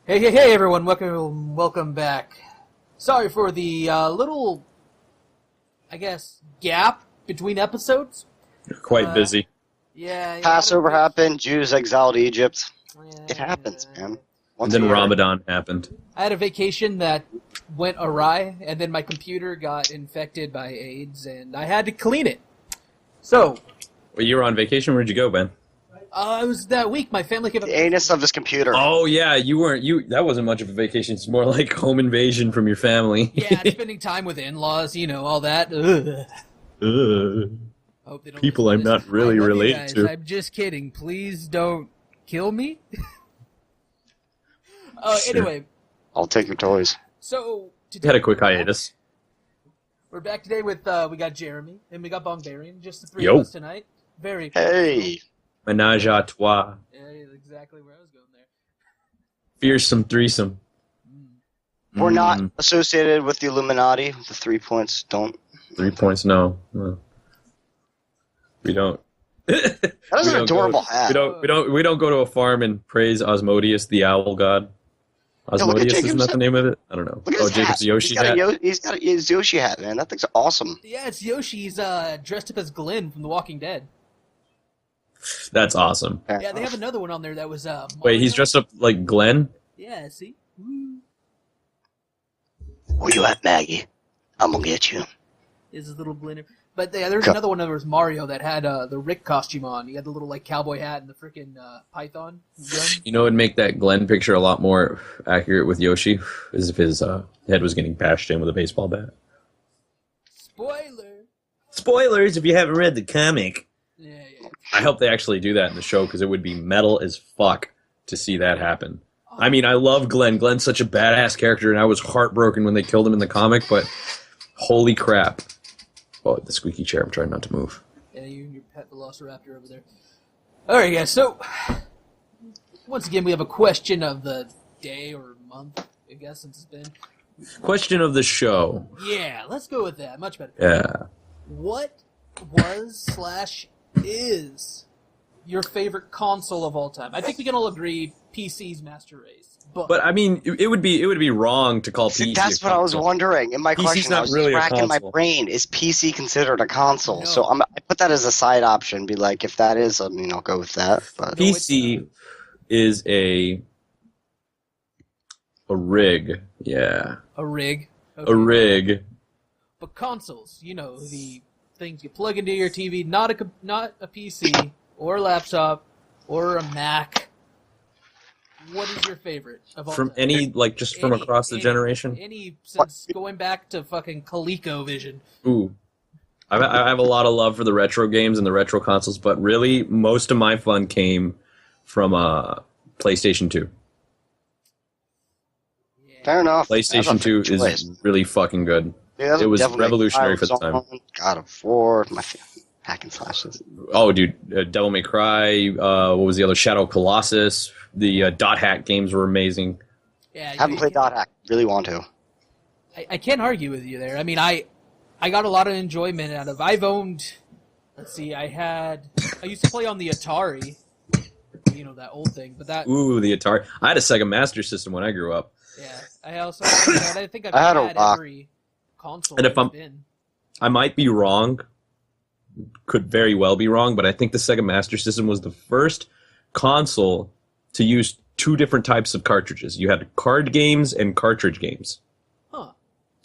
Hey, everyone! Welcome back. Sorry for the little, I guess, gap between episodes. You're quite busy. Yeah. Passover happened. Jews exiled Egypt. It happens, man. And then Ramadan happened. I had a vacation that went awry, and then my computer got infected by AIDS, and I had to clean it. So. Well, you were on vacation. Where'd you go, Ben? It was that week. My family came up. The anus of his computer. Oh yeah, you weren't. That wasn't much of a vacation. It's more like home invasion from your family. Yeah, spending time with in-laws. All that. Hope they don't People I'm not really related to. I'm just kidding. Please don't kill me. Sure. Anyway. I'll take your toys. So We had a quick hiatus. We're back today with we got Jeremy and we got Bongbarian. Just the three Yo. of us tonight. Very. Hey. Menage a trois. Yeah, exactly where I was going there. Fearsome threesome. We're not associated with the Illuminati. The 3 points don't. 3 points, no. We don't. That is an adorable hat. We don't go to a farm and praise Osmodeus, the owl god. Osmodeus, isn't that the name of it? I don't know. Oh, Jacob's Yoshi hat. He's got his Yoshi hat, man. That thing's awesome. Yeah, it's Yoshi. He's dressed up as Glenn from The Walking Dead. That's awesome. Yeah, they have another one on there that was Wait, he's dressed up like Glenn? Yeah, see? Woo. Where you at, Maggie? I'm gonna get you. Is a little Glenn. But yeah, there's another one that was Mario that had the Rick costume on. He had the little like cowboy hat and the freaking python gun. You know what would make that Glenn picture a lot more accurate with Yoshi? Is if his head was getting bashed in with a baseball bat. Spoilers if you haven't read the comic. Yeah. I hope they actually do that in the show because it would be metal as fuck to see that happen. I mean, I love Glenn. Glenn's such a badass character, and I was heartbroken when they killed him in the comic, but holy crap. Oh, the squeaky chair. I'm trying not to move. Yeah, you and your pet velociraptor over there. Alright, guys, so once again, we have a question of the day or month, I guess, since it's been. Question of the show. Yeah, let's go with that. Much better. Yeah. What was/is your favorite console of all time? I think we can all agree PC's master race. But I mean, it would be wrong to call PC. That's what I was wondering. In my question, I was really racking my brain. Is PC considered a console? No. So I put that as a side option. Be like, if that is, I'll go with that. But PC is a rig. Yeah. A rig. Okay. A rig. But consoles, the things you plug into your TV, not a PC or a laptop or a Mac. What is your favorite of all From time? from across the generation? Since going back to fucking ColecoVision. Ooh. I have a lot of love for the retro games and the retro consoles, but really, most of my fun came from PlayStation 2. Yeah. fair enough. PlayStation 2 is really fucking good. Yeah, it was definitely revolutionary for the time. God of War, my hack and slashes. Oh, dude, Devil May Cry, what was the other? Shadow Colossus. The Dot Hack games were amazing. Yeah, Haven't played Dot Hack. Really want to. I can't argue with you there. I mean, I got a lot of enjoyment out of. I've owned. Let's see. I used to play on the Atari. That old thing, but that. Ooh, the Atari. I had a Sega Master System when I grew up. Yeah, I also. I think I've had every console. And if I might be wrong. Could very well be wrong, but I think the Sega Master System was the first console to use two different types of cartridges. You had card games and cartridge games. Huh.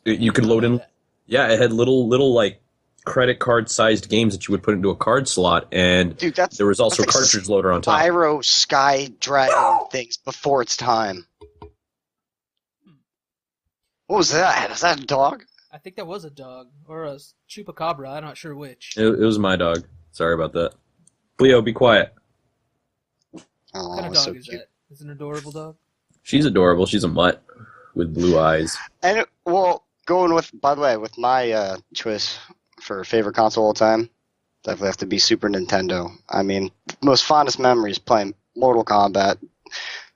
You could load in. Yeah, it had little like credit card sized games that you would put into a card slot, and Dude, there was also a cartridge loader on top. Spyro Sky Dragon things before its time. What was that? Is that a dog? I think that was a dog or a chupacabra. I'm not sure which. It was my dog. Sorry about that. Leo, be quiet. Oh, What kind of so dog is cute. that? It's an adorable dog. She's adorable. She's a mutt with blue eyes. And going with, by the way, with my choice for favorite console of all time, definitely have to be Super Nintendo. I mean, most fondest memories playing Mortal Kombat.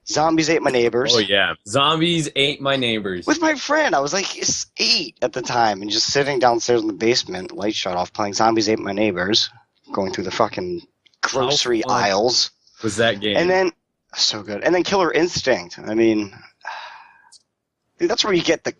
Zombies Ate My Neighbors. Oh yeah, Zombies Ate My Neighbors. With my friend, I was like 8 at the time, and just sitting downstairs in the basement, light shut off, playing Zombies Ate My Neighbors, going through the fucking grocery How fun aisles. was that game? And then So good. And then Killer Instinct. I mean, dude, that's where you get the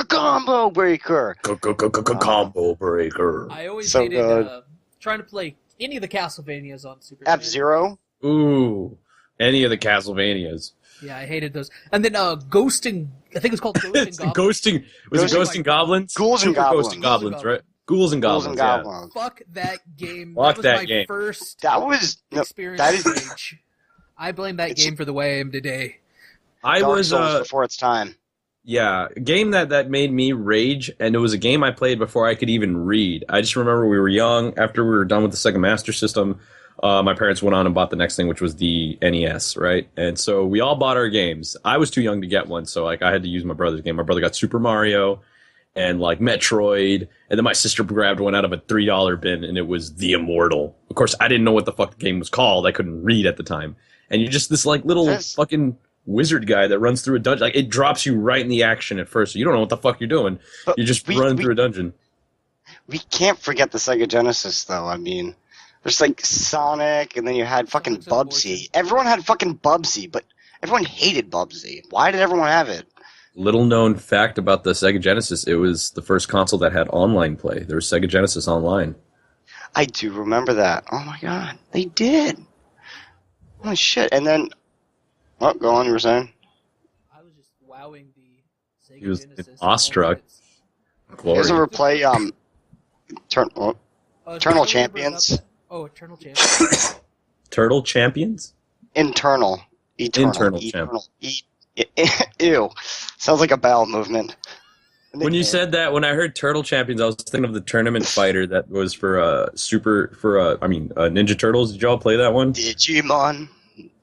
combo breaker. Combo breaker. I always So hated good. trying to play any of the Castlevanias on Super F-Zero. Ooh, any of the Castlevanias. Yeah, I hated those. And then Ghosting, I think it was called Ghosting Goblins. Ghosting. Was it Ghosting- Ghosting Goblins? Ghouls and Super Goblins. Ghosting Goblins, right? Ghouls and Ghouls Goblins. and Yeah. Goblins. Fuck that game. Fuck that was that my game. first That was experience that with is Rage. I blame that It's- game for the way I am today. I Dark was Souls before its time. Yeah, a game that made me rage, and it was a game I played before I could even read. I just remember we were young. After we were done with the Sega Master System, my parents went on and bought the next thing, which was the NES, right? And so we all bought our games. I was too young to get one, so like I had to use my brother's game. My brother got Super Mario and like Metroid, and then my sister grabbed one out of a $3 bin, and it was The Immortal. Of course, I didn't know what the fuck the game was called. I couldn't read at the time, and you're just this like little Yes. fucking wizard guy that runs through a dungeon. Like it drops you right in the action at first, so you don't know what the fuck you're doing. But You're just we- running we- through a dungeon. We can't forget the Sega Genesis, though. I mean, there's like Sonic, and then you had fucking Sonic's an Bubsy. abortion. Everyone had fucking Bubsy, but everyone hated Bubsy. Why did everyone have it? Little known fact about the Sega Genesis: it was the first console that had online play. There was Sega Genesis Online. I do remember that. Oh my god, they did. Holy shit! And then, oh, go on. You were saying? I was just wowing the Sega He was Genesis. awestruck. You Glory. guys ever play Eternal Eternal Champions? Oh, Eternal Champions. Turtle Champions? Internal. Internal Champ. Ew. Sounds like a bowel movement. When you said that, when I heard Turtle Champions, I was thinking of the tournament fighter that was for Ninja Turtles. Did y'all play that one? Digimon.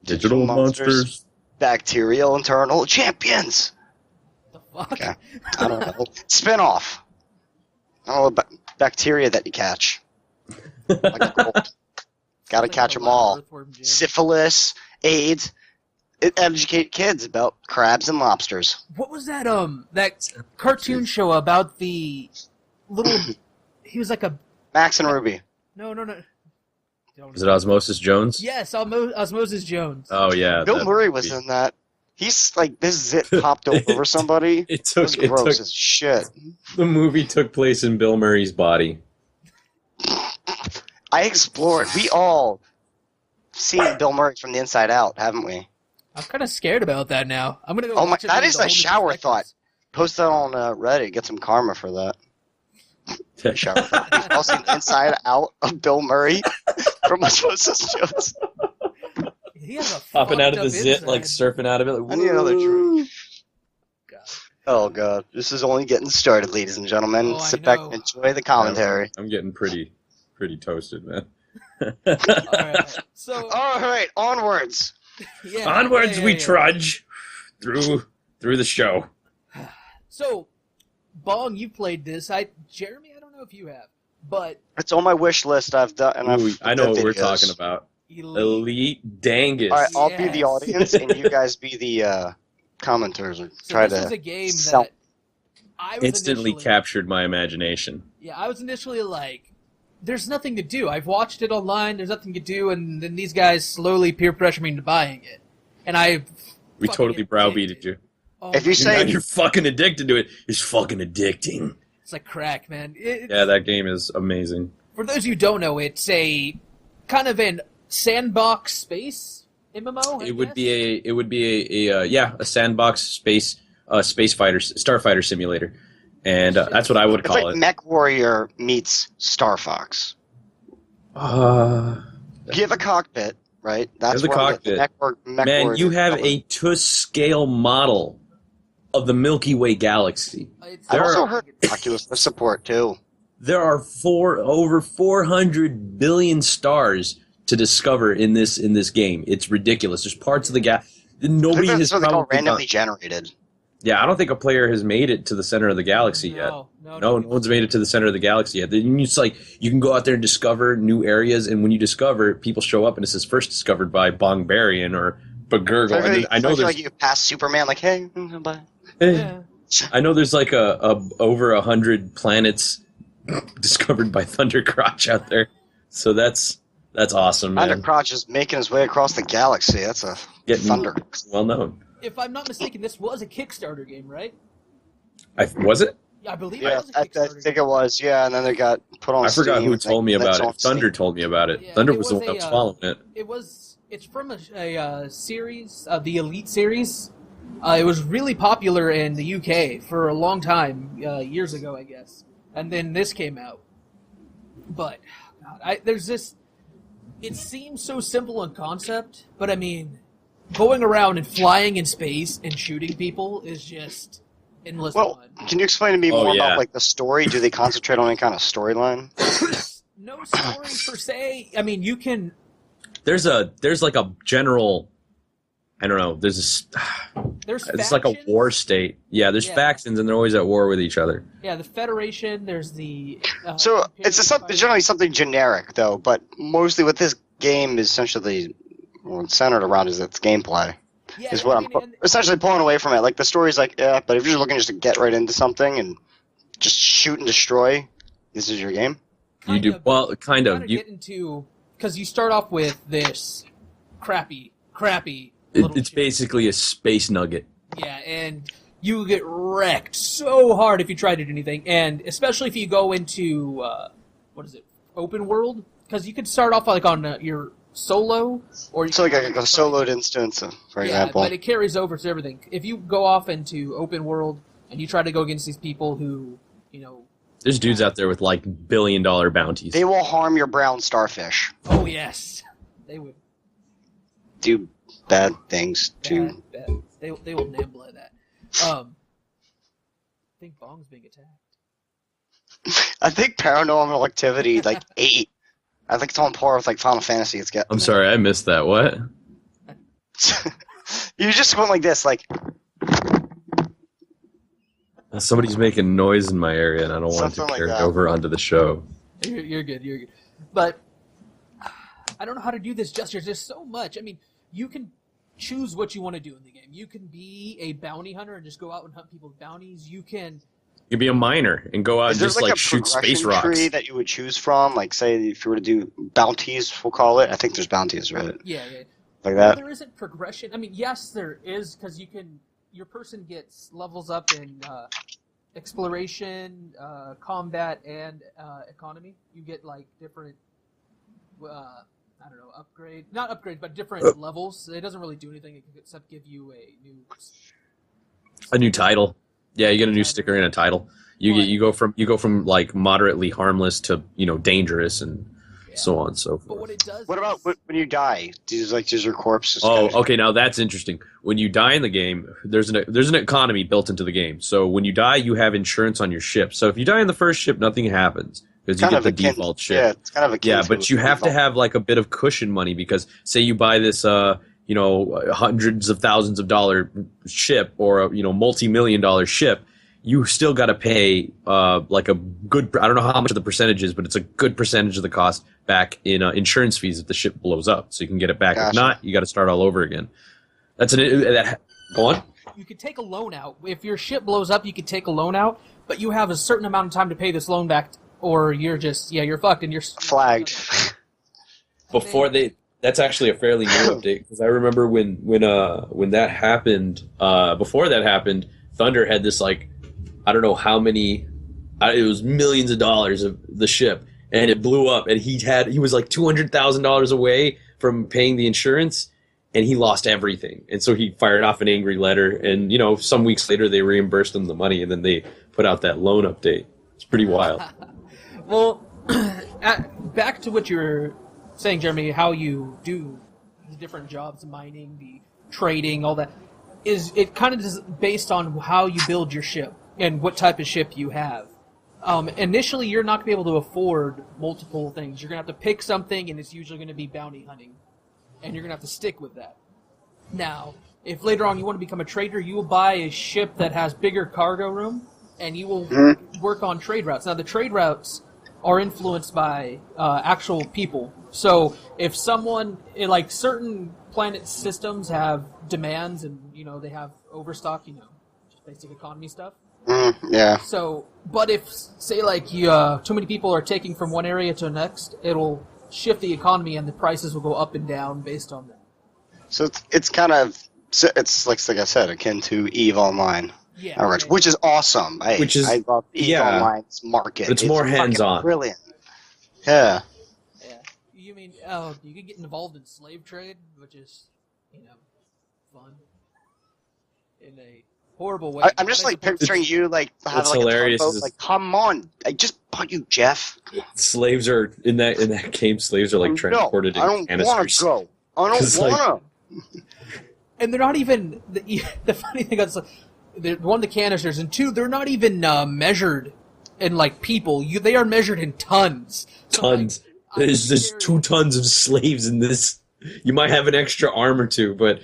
Digital Monsters. Bacterial Internal Champions. The fuck? Okay. I don't know. Spin-off. Oh, bacteria that you catch. Like a gold. Gotta catch them all. Syphilis, AIDS. Educate kids about crabs and lobsters. What was that? That cartoon show about the little. He was like a Max and Ruby. no. Is it Osmosis Jones? Yes, Osmosis Jones. Oh yeah. Bill that Murray was movie. in that. He's like, this zit popped over somebody. It It took, was it gross took as shit. the movie took place in Bill Murray's body. I explored. We all seen Bill Murray from the inside out, haven't we? I'm kind of scared about that now. I'm gonna go. Oh my- watch it that with is a whole a new shower perspective. Post that on Reddit. Get some karma for that. Shower thought. We've all seen the inside out of Bill Murray from Osmosis Jones. He has a Popping out fucked of the up zit, inside. like surfing out of it. Like, I need another woo. drink. God. Oh god, this is only getting started, ladies and gentlemen. Oh, I Sit back know. and enjoy the commentary. I'm getting pretty toasted, man. All right. So All right, onwards. yeah, Onwards yeah, we yeah. trudge through the show. So, Bong, you played this. Jeremy, I don't know if you have, but It's on my wish list. I've done, and Ooh, I've I know done what we're videos. talking about. Elite. Elite Dangus. All right, I'll be the Yes. audience, and you guys be the commenters. Or So try this to was a game sell- that I was Instantly initially, captured my imagination. Yeah, I was initially like, "There's nothing to do." I've watched it online. There's nothing to do, and then these guys slowly peer pressure me into buying it, and I. We fucking totally browbeated addicted. you. Oh If you my say- God. You're fucking addicted to it. It's fucking addicting. It's like crack, man. Yeah, that game is amazing. For those who don't know, it's a kind of an sandbox space MMO. I It would guess? be a sandbox space starfighter simulator, and that's what I would It's call like it. Mech Warrior meets Star Fox. You have a cockpit, right? That's the where I'm cockpit. getting Mech Man, Warrior you have cover. a TUS scale model of the Milky Way galaxy. It's- I've there also are- heard Oculus Rift support too. There are over 400 billion stars to discover in this game. It's ridiculous. There's parts of the nobody has That's what they call probably randomly done- generated. Yeah, I don't think a player has made it to the center of the galaxy yet. No one's made it to the center of the galaxy yet. Then it's like you can go out there and discover new areas, and when you discover, people show up, and it says first discovered by Bongbarian or Bagurgle. So I And then I know feel there's like you pass Superman, like, hey, bye. Yeah. I know there's like a over 100 planets discovered by Thundercrotch out there. So that's That's awesome, man. Thundercrotch is making his way across the galaxy. That's a Getting thunder. well known. If I'm not mistaken, this was a Kickstarter game, right? Was it? Yeah, I believe it Yeah, was a I Kickstarter think game. it was. Yeah, and then they got put on I forgot Steam. who told me about it. Thunder Steam. told me about it. Yeah, Thunder it was the was one that was a, following it. It's from a series, the Elite series. It was really popular in the UK for a long time, years ago, I guess. And then this came out. But God, there's this. It seems so simple in concept, but I mean, going around and flying in space and shooting people is just endless Well, fun. can you explain to me Oh, more yeah. about like the story? Do they concentrate on any kind of storyline? No story per se. I mean, you can. There's like a general. I don't know. There's it's like a factions. war state. Yeah, there's Yeah. factions, and they're always at war with each other. Yeah, the Federation. There's the. So it's Imperial generally something generic though, but mostly what this game is essentially centered around is its gameplay. Yeah, Is what I I'm mean, and- essentially pulling away from it. Like the story's like, yeah, but if you're just looking just to get right into something and just shoot and destroy, this is your game. You do well, kind of. You get into because you start off with this crappy little It's ship. basically a space nugget. Yeah, and you get wrecked so hard if you try to do anything, and especially if you go into what is it, open world? Because you could start off like on your solo, or you So like can- a soloed instance, for yeah, example. but it carries over to everything. If you go off into open world and you try to go against these people who, There's dudes out there with like $1 billion bounties. They will harm your brown starfish. oh yes, they would. Do bad things to. Bad. They will nibble at that. I think Bong's being attacked. I think Paranormal Activity like 8. I think it's on par with like Final Fantasy. It's got. I'm sorry, I missed that. What? You just went like this, like Somebody's making noise in my area, and I don't want it to Something like carry that. over onto the show. You're good. But I don't know how to do this justice. There's so much. I mean, you can choose what you want to do in the game. You can be a bounty hunter and just go out and hunt people with bounties. You can. You could be a miner and go out is and there just like like a shoot space progression rocks. tree that you would choose from? Like, say if you were to do bounties, we'll call it. I think there's bounties, right? Yeah. Like Well, that. there isn't progression. I mean, yes, there is because you can. Your person gets levels up in exploration, combat, and economy. You get like different. I don't know, not upgrade, but different levels. It doesn't really do anything except give you A new title. Yeah, you get a new sticker and a title. You go from like moderately harmless to dangerous and so on and so But forth. what it does. What about when you die? Does your corpse? Just Oh, kind of- okay. Now that's interesting. When you die in the game, there's an economy built into the game. So when you die, you have insurance on your ship. So if you die in the first ship, nothing happens because you kind get of the akin- default ship. Yeah, it's kind of akin Yeah, to but you have to default. have like a bit of cushion money because say you buy this hundreds of thousands of dollar ship or a multi-million-dollar ship, you still got to pay like a good, I don't know how much of the percentage is, but it's a good percentage of the cost back in insurance fees if the ship blows up, so you can get it back. If Gotcha. not, you got to start all over again. Go on. You could take a loan out. If your ship blows up, you could take a loan out, but you have a certain amount of time to pay this loan back, or you're just you're fucked and you're flagged. That's actually a fairly new update because I remember when that happened. Before that happened, Thunder had this like I don't know how many. It was millions of dollars of the ship, and it blew up. And he was like $200,000 away from paying the insurance, and he lost everything. And so he fired off an angry letter. And some weeks later, they reimbursed him the money, and then they put out that loan update. It's pretty wild. Well, back to what you were saying, Jeremy, how you do the different jobs, mining, the trading, all that, is it kind of is based on how you build your ship and what type of ship you have. Initially, you're not going to be able to afford multiple things. You're going to have to pick something, and it's usually going to be bounty hunting, and you're going to have to stick with that. Now, if later on you want to become a trader, you will buy a ship that has bigger cargo room, and you will work on trade routes. Now, the trade routes are influenced by actual people. So if someone, like certain planet systems have demands and, they have overstock, just basic economy stuff. Yeah. So, but if, say, like, too many people are taking from one area to the next, it'll shift the economy, and the prices will go up and down based on that. So it's kind of it's like I said, akin to EVE Online, Yeah. which is awesome. I love EVE Online's market. It's more fucking hands-on. brilliant. Yeah. Yeah. You mean you could get involved in slave trade, which is fun in a horrible way. I'm just like picturing you like have like hilarious a tugboat. Like, come on, I just bought you, Jeff. Slaves are in that game. Slaves are like transported in canisters. I don't want to. And they're not even the funny thing is, they're one, the canisters, and two, they're not even measured in like people. They are measured in tons. Tons. There's 2 tons of slaves in this. You might have an extra arm or two, but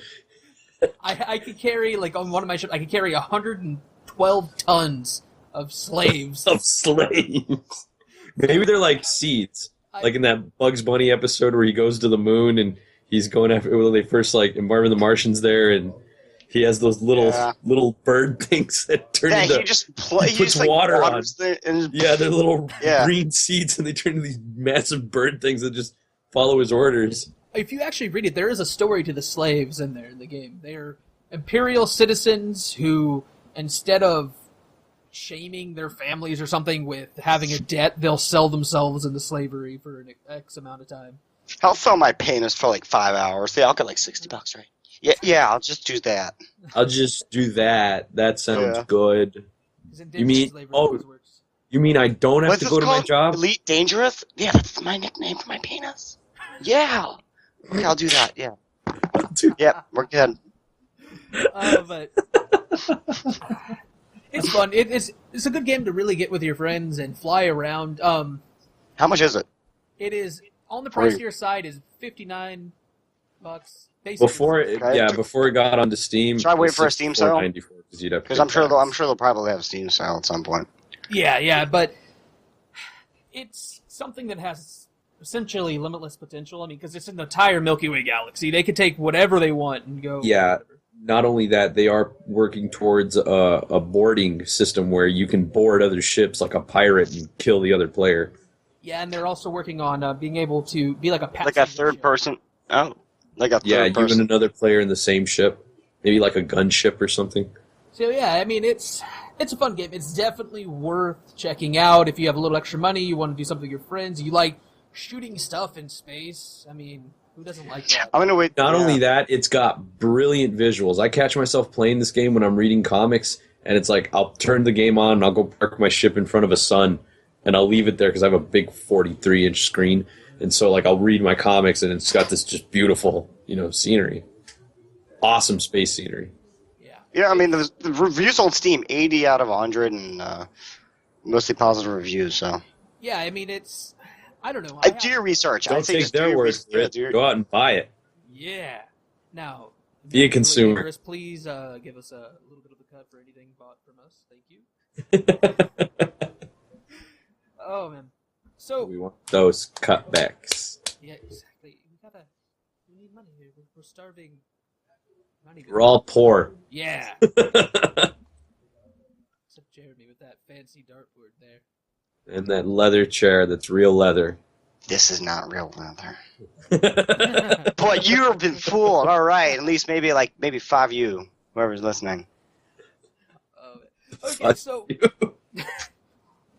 I could carry, like, on one of my ships, I could carry 112 tons of slaves. Of slaves. Maybe they're like seeds. Like in that Bugs Bunny episode where he goes to the moon and he's going after, when they first, like, Marvin the Martian's there, and he has those little bird things that turn into... he just puts water on. Yeah, they're little green seeds, and they turn into these massive bird things that just follow his orders. If you actually read it, there is a story to the slaves in there in the game. They are imperial citizens who, instead of shaming their families or something with having a debt, they'll sell themselves into slavery for an X amount of time. I'll sell my penis for like 5 hours. Yeah, I'll get like $60, right? Yeah, I'll just do that. I'll just do that. That sounds good. You mean you mean I don't have to go to my job? Elite Dangerous? Yeah, that's my nickname for my penis. Yeah. Okay, I'll do that. Yeah. Yeah, we're good. But it's fun. It's a good game to really get with your friends and fly around. How much is it? It is on the pricier side is $59. Before it got onto Steam. Should I wait for a Steam sale? Because I'm sure they'll probably have a Steam sale at some point. Yeah, but it's something that has essentially limitless potential. I mean, because it's in the entire Milky Way galaxy. They could take whatever they want and go. Yeah, not only that, they are working towards a boarding system where you can board other ships like a pirate and kill the other player. Yeah, and they're also working on being able to be like a passenger like a third ship. person. Oh, like a third person. You and another player in the same ship, maybe like a gunship or something. So yeah, I mean it's a fun game. It's definitely worth checking out if you have a little extra money. You want to do something with your friends. You like shooting stuff in space. I mean, who doesn't like that? I'm gonna wait. Not only that, it's got brilliant visuals. I catch myself playing this game when I'm reading comics, and it's like I'll turn the game on and I'll go park my ship in front of a sun, and I'll leave it there because I have a big 43-inch screen, and so like I'll read my comics, and it's got this just beautiful, scenery, awesome space scenery. Yeah, I mean the reviews on Steam 80 out of 100 and mostly positive reviews. So yeah, I mean it's. I don't know. Do your research. Don't take their word for it. Go out and buy it. Yeah. Now, be a consumer. Please give us a little bit of a cut for anything bought from us. Thank you. Oh man. So we want those cutbacks. Yeah, exactly. We need money here. We're starving. We're all poor. Yeah. Except Jeremy with that fancy dartboard there. And that leather chair that's real leather. This is not real leather. Boy, you've been fooled. All right, at least maybe 5 you, whoever's listening. Okay, so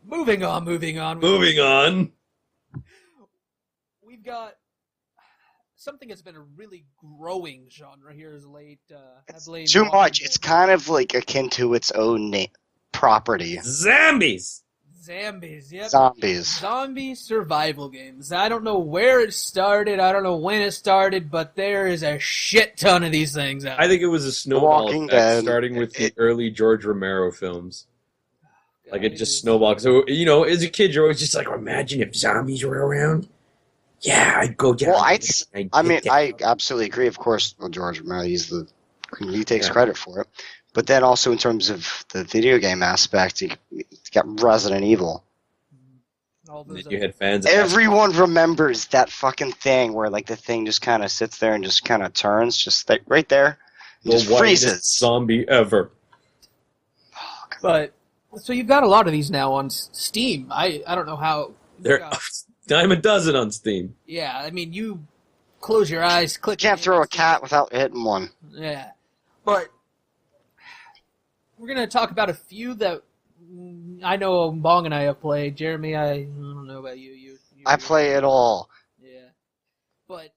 moving on. We've got something that's been a really growing genre here as late. Too much. It's kind of like akin to its own property. Zombies, yep. Zombie survival games. I don't know where it started. I don't know when it started, but there is a shit ton of these things out there. I think it was a snowball effect, starting with the early George Romero films. Like, it just snowballed. So, as a kid, you're always just like, imagine if zombies were around. Yeah, I'd go down. Well, I absolutely agree. Of course, George Romero, he takes credit for it. But then also in terms of the video game aspect, you got Resident Evil. You had fans. Everyone remembers that fucking thing where the thing just kind of sits there and just kind of turns, just right there, and just freezes. Zombie ever. But so you've got a lot of these now on Steam. I don't know how. They're Dime a dozen on Steam. Yeah, I mean, you close your eyes, click. Can't throw a cat without hitting one. Yeah, but we're gonna talk about a few that I know Bong and I have played. Jeremy, I don't know about you. I play it all. Yeah, but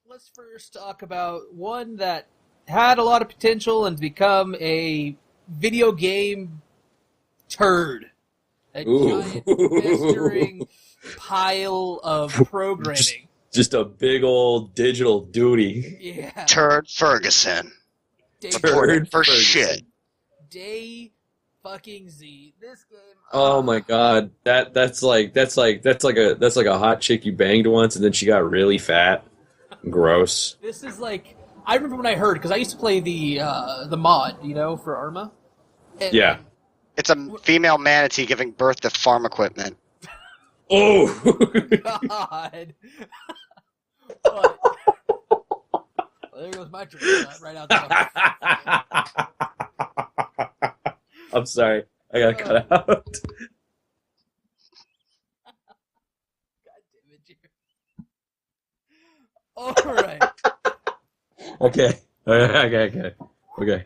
let's first talk about one that had a lot of potential and become a video game turd. A giant festering pile of programming. Just a big old digital duty. Yeah. Turd Ferguson. Turd for Ferguson. shit. Day fucking Z. This game. Oh my god, that's like a hot chick you banged once and then she got really fat. Gross. This is like, I remember when I heard, because I used to play the mod, for Arma. And Yeah. It's a female manatee giving birth to farm equipment. Oh. God. But, well, there goes my train right out there. I'm sorry. I got cut out. God damn it, Jerry. All right. Okay. Okay.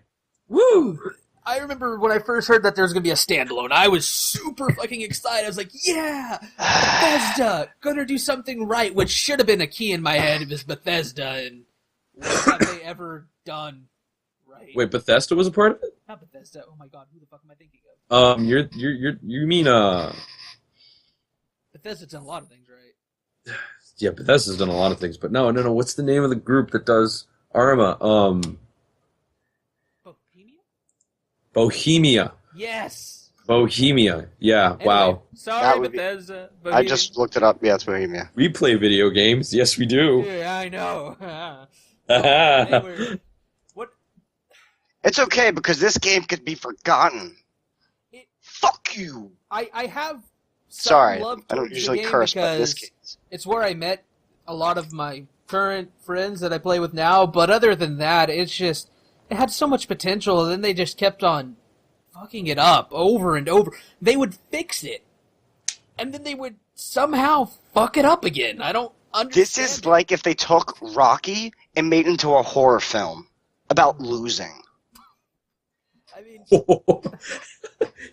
Woo! I remember when I first heard that there was going to be a standalone, I was super fucking excited. I was like, yeah! Bethesda! Gonna do something right, which should have been a key in my head if it's Bethesda, and what have they ever done right? Wait, Bethesda was a part of it? Not Bethesda. Oh my god, who the fuck am I thinking of? You mean Bethesda's done a lot of things right. yeah, Bethesda's done a lot of things, but no, what's the name of the group that does Arma? Bohemia. Yes! Bohemia. Yeah, Anyway, wow. Sorry, That would be- Bethesda. I Bohemia. just looked it up. Yeah, it's Bohemia. We play video games. Yes, we do. Yeah, I know. Haha. Anyway, what? It's okay because this game could be forgotten. It- Fuck you. I have some Sorry, love I don't towards usually the game curse, but this because case. it's where I met a lot of my current friends that I play with now. But other than that, it had so much potential, and then they just kept on fucking it up over and over. They would fix it, and then they would somehow fuck it up again. I don't understand. This is like if they took Rocky and made it into a horror film about losing. I mean,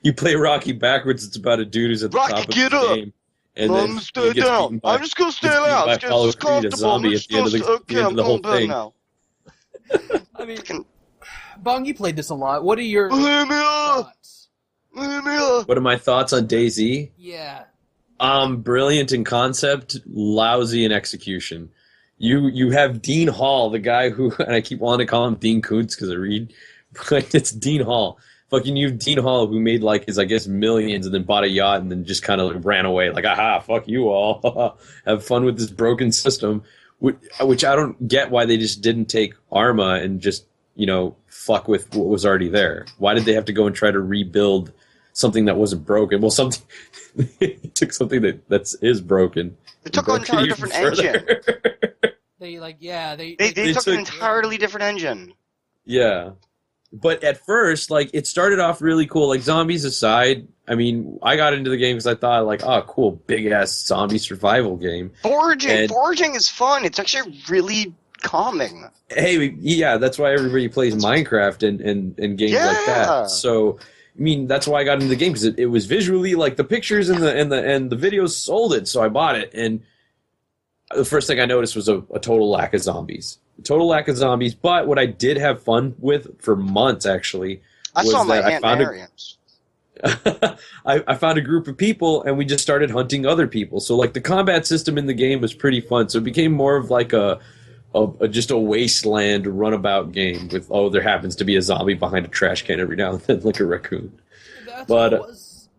You play Rocky backwards. It's about a dude who's at the Rocky, top of get the up. game, and I'm then gonna he stay gets down. beaten by- I'm just gonna stay gets beaten down. by It's Apollo just Creed, a comfortable. zombie I'm at just the end of the, okay, the end of I'm the whole going thing. now. I mean, Fucking Bong, you played this a lot. What are your Bohemia! thoughts? Bohemia! What are my thoughts on DayZ? Yeah. Brilliant in concept, lousy in execution. You have Dean Hall, the guy who, and I keep wanting to call him Dean Koontz because I read, but it's Dean Hall. Fucking you, Dean Hall, who made like his, I guess, millions and then bought a yacht and then just kind of ran away. Like, aha, fuck you all. Have fun with this broken system. Which I don't get why they just didn't take Arma and just, fuck with what was already there. Why did they have to go and try to rebuild something that wasn't broken? Well, they took something that is broken. They took an entirely different engine. They They took an took- entirely different engine. Yeah. But at first, it started off really cool. Like, zombies aside, I mean, I got into the game because I thought, oh, cool, big-ass zombie survival game. Foraging is fun. It's actually really calming. Hey, yeah, that's why everybody plays Minecraft and games like that. So, I mean, that's why I got into the game, because it was visually, the pictures and the videos sold it, so I bought it. And the first thing I noticed was a total lack of zombies. But what I did have fun with for months, actually, I was saw my that Aunt Mariam's. I found a group of people, and we just started hunting other people. So, the combat system in the game was pretty fun. So it became more of just a wasteland runabout game with, there happens to be a zombie behind a trash can every now and then, like a raccoon. That's But, what it was.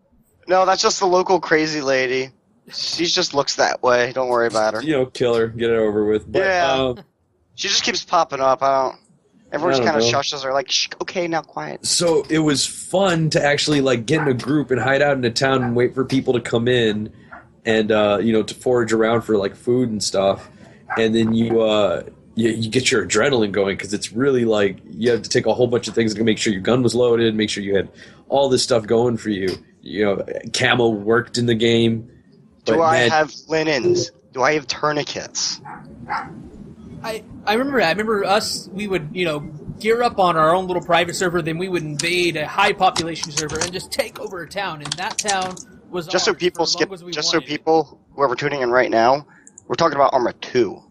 No, that's just the local crazy lady. She just looks that way. Don't worry about her. Kill her, get it over with. But, Yeah. She just keeps popping up. Everyone just I kind of don't know. shushes her, like, shh, okay, now quiet. So it was fun to actually get in a group and hide out in a town and wait for people to come in and to forage around for food and stuff, and then you get your adrenaline going because it's really you have to take a whole bunch of things to make sure your gun was loaded, make sure you had all this stuff going for you. Camo worked in the game. Do I man, have linens? Do I have tourniquets? I remember us. We would gear up on our own little private server. Then we would invade a high population server and just take over a town. And that town was Just so ours people for as skip. long as we Just so wanted. people, whoever tuning in right now, we're talking about Arma 2,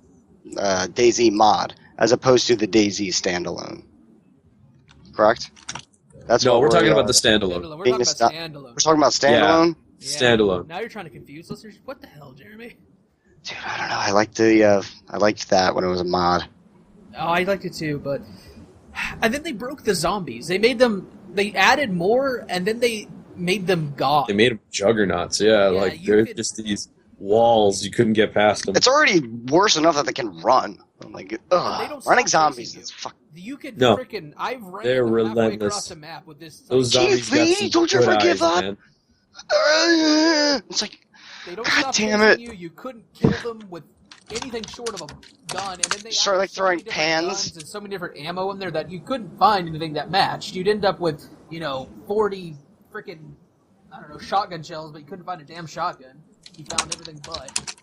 DayZ mod, as opposed to the DayZ standalone. Correct? That's no, what we're talking about the standalone. Standalone. We're Being talking about a standalone. We're talking about Yeah. standalone. Yeah. Standalone. Now you're trying to confuse listeners. What the hell, Jeremy? Dude, I don't know. I liked that when it was a mod. Oh, I liked it too, but and then they broke the zombies. They made them. They added more, and then they made them god. They made them juggernauts. Yeah, Yeah, like you they're could- just these walls you couldn't get past them. It's already worse enough that they can run. I'm like, They ugh. don't Running stop zombies chasing is fuck. You could No. freaking. I've ran They're halfway relentless. across the map with this. Those zombies got Chief, some don't you good ever give eyes, up? man. It's like, They don't God stop damn chasing it. you. You couldn't kill them with anything short of a gun, and then they Start, added like, so many throwing different pans. guns and so many different ammo in there that you couldn't find anything that matched. You'd end up with 40 freaking shotgun shells, but you couldn't find a damn shotgun. You found everything but.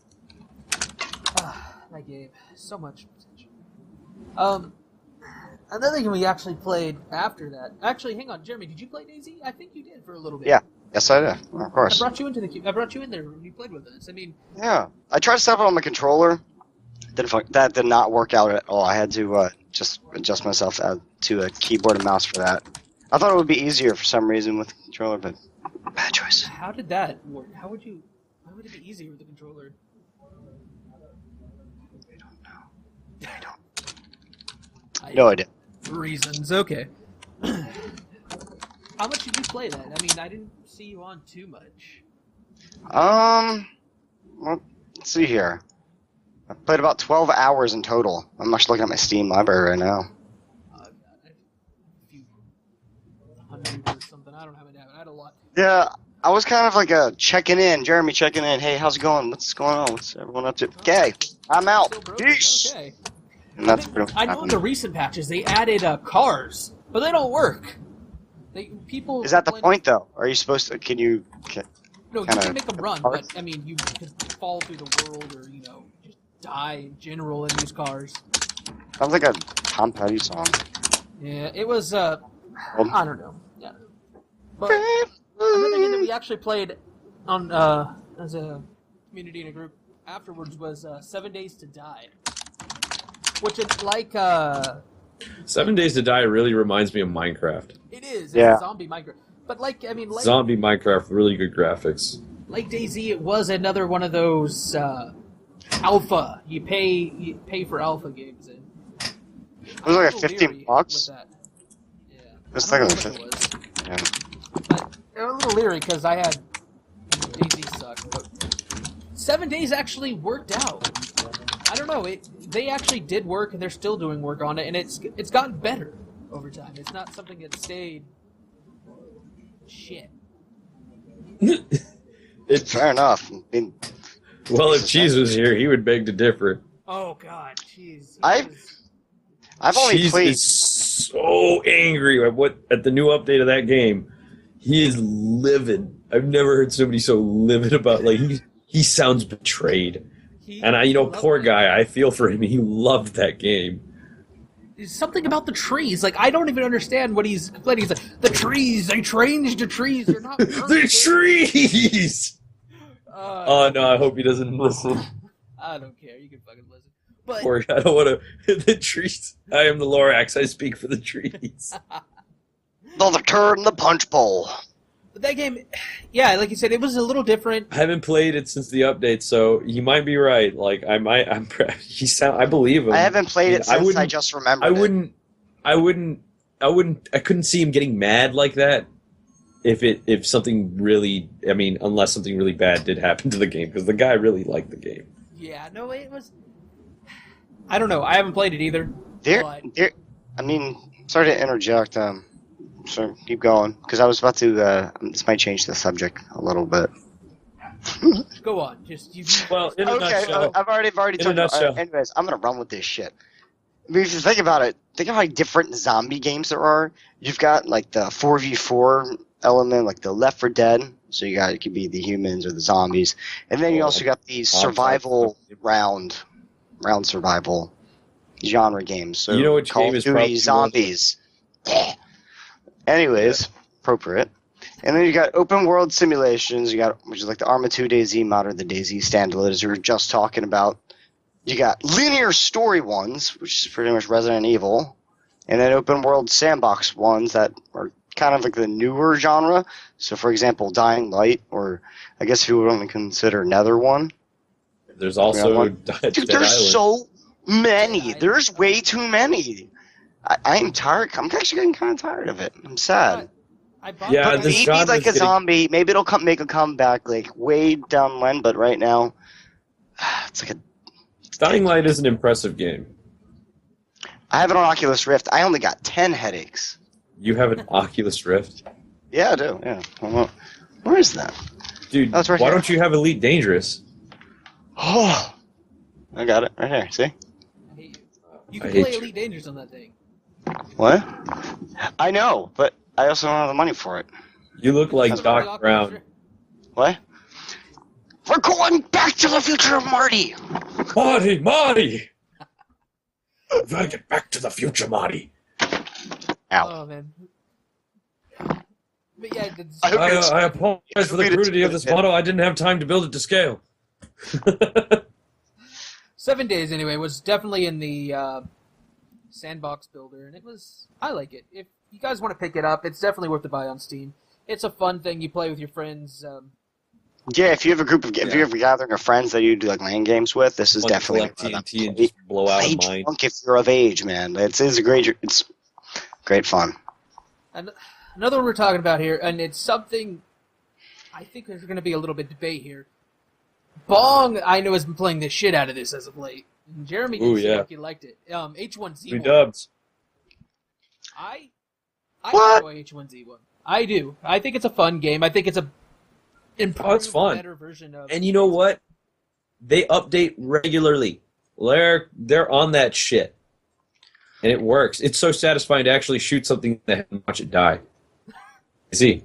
That game, so much potential. Another thing we actually played after that. Actually, hang on, Jeremy, did you play DayZ? I think you did for a little bit. Yeah. Yes, I did. Of I course. brought you I brought you in there when you played with us. I mean, Yeah. I tried to set up it on my controller. That did not work out at all. I had to just adjust myself to a keyboard and mouse for that. I thought it would be easier for some reason with the controller, but bad choice. how did that work? Why would it be easier with the controller? I don't know. I don't. I- No idea. Reasons, okay. How much did you play that? I mean, I didn't see you on too much. Well, let's see here. I played about 12 hours in total. I'm actually looking at my Steam library right now. A few hundred or something. I don't have it down. I had a lot. Yeah, I was kind of like checking in. Jeremy checking in. Hey, how's it going? What's going on? What's everyone up to? Okay, I'm out. Still broken. Peace. Okay. And that's pretty much I know in the recent patches they added cars, but they don't work. People Is that the complain- point, though? Are you supposed to? Can you? No, you kinda can make them run, cars? but I mean, you could fall through the world or just die in general in these cars. Sounds like a Tom Petty song. Yeah, it was. I don't know. Yeah, but another game that we actually played on as a community in a group afterwards was 7 Days to Die, which is like 7 Days to Die really reminds me of Minecraft. it is. It's Yeah. a zombie Minecraft, but like Zombie Minecraft, really good graphics. like DayZ, it was another one of those alpha. You pay for alpha games. And It was like a 15 bucks. With that. Yeah, It's I don't like know a what it was. Yeah. But I'm a little leery because I had DayZ sucked, but 7 Days actually worked out. I don't know. They actually did work, and they're still doing work on it, and it's gotten better over time. It's not something that stayed shit. Fair enough. I mean, Well, if Cheese was here, he would beg to differ. Oh God, jeez. I've only Cheese played. is so angry at the new update of that game. He is livid. I've never heard somebody so livid about he sounds betrayed. And poor guy, I feel for him. He loved that game. There's something about the trees. Like I don't even understand what he's complaining. He's like, the trees. They changed the trees. They're not. The trees. Oh no! I hope he doesn't listen. I don't care. You can fucking listen. But Poor guy. I don't want to. The trees. I am the Lorax. I speak for the trees. The turd in the punch bowl. that game, yeah, like you said, it was a little different. I haven't played it since the update, so you might be right. Like I believe him. I haven't played it I since I wouldn't- just remembered I couldn't see him getting mad like that if something really, unless something really bad did happen to the game, because the guy really liked the game. Yeah, no, it was. I don't know. I haven't played it either. but- Sorry to interject. So keep going, because I was about to. This might change the subject a little bit. Go on. Just you. Well, in a Okay, nutshell, I've already in a told you. nutshell. Anyways, I'm gonna run with this shit. I mean, if you think about it, think of how many different zombie games there are. You've got like the 4v4 element, like the Left 4 Dead. So it could be the humans or the zombies, and then you also got the survival round survival genre games. So You know which Call game of is Duty probably Zombies. Anyways, appropriate. And then you got open world simulations. You got, which is like the Arma 2 DayZ mod or the DayZ standalone, as we were just talking about. You got linear story ones, which is pretty much Resident Evil, and then open world sandbox ones that are kind of like the newer genre. So, for example, Dying Light, or I guess if you would only consider Nether one. There's also Dude, Dead there's Island. so many. Dead There's Island. way too many. I'm tired. I'm actually getting kind of tired of it. I'm sad. I bought Yeah, But it. this maybe genre's like a getting- zombie, maybe it'll make a comeback like way down the line. But right now, it's like Dying Light is an impressive game. I have an Oculus Rift. I only got 10 headaches. You have an Oculus Rift? Yeah, I do. Yeah. Well, where is that? Dude, Oh, it's right why here. don't you have Elite Dangerous? Oh, I got it right here. See? I hate you. You I can hate play you. Elite Dangerous on that thing. What? I know, but I also don't have the money for it. You look like That's what the Doc Oculus Brown. Rift- What? We're going back to the future of Marty. Marty! We've got to get back to the future, Marty. Ow. Oh man. But yeah, I hope it's- I apologize for the crudity of this model. I didn't have time to build it to scale. 7 Days anyway was definitely in the sandbox builder, and I like it. If you guys want to pick it up, it's definitely worth the buy on Steam. It's a fun thing you play with your friends. Yeah, if you have a group of if you have a gathering of friends that you do like LAN games with, this is Want to definitely collect TNT and just blow out play a mine. drunk if you're of age, man. It's great fun. And another one we're talking about here, and it's something I think there's going to be a little bit of debate here. Bong, I know, has been playing the shit out of this as of late. And Jeremy didn't Ooh, seem yeah. like he liked it. H1Z1. 3 dubs. I What? enjoy H1Z1. I do. I think it's a fun game. I think it's a improved, fun. better version of. And you know what? They update regularly. They're on that shit. And it works. It's so satisfying to actually shoot something and watch it die. See?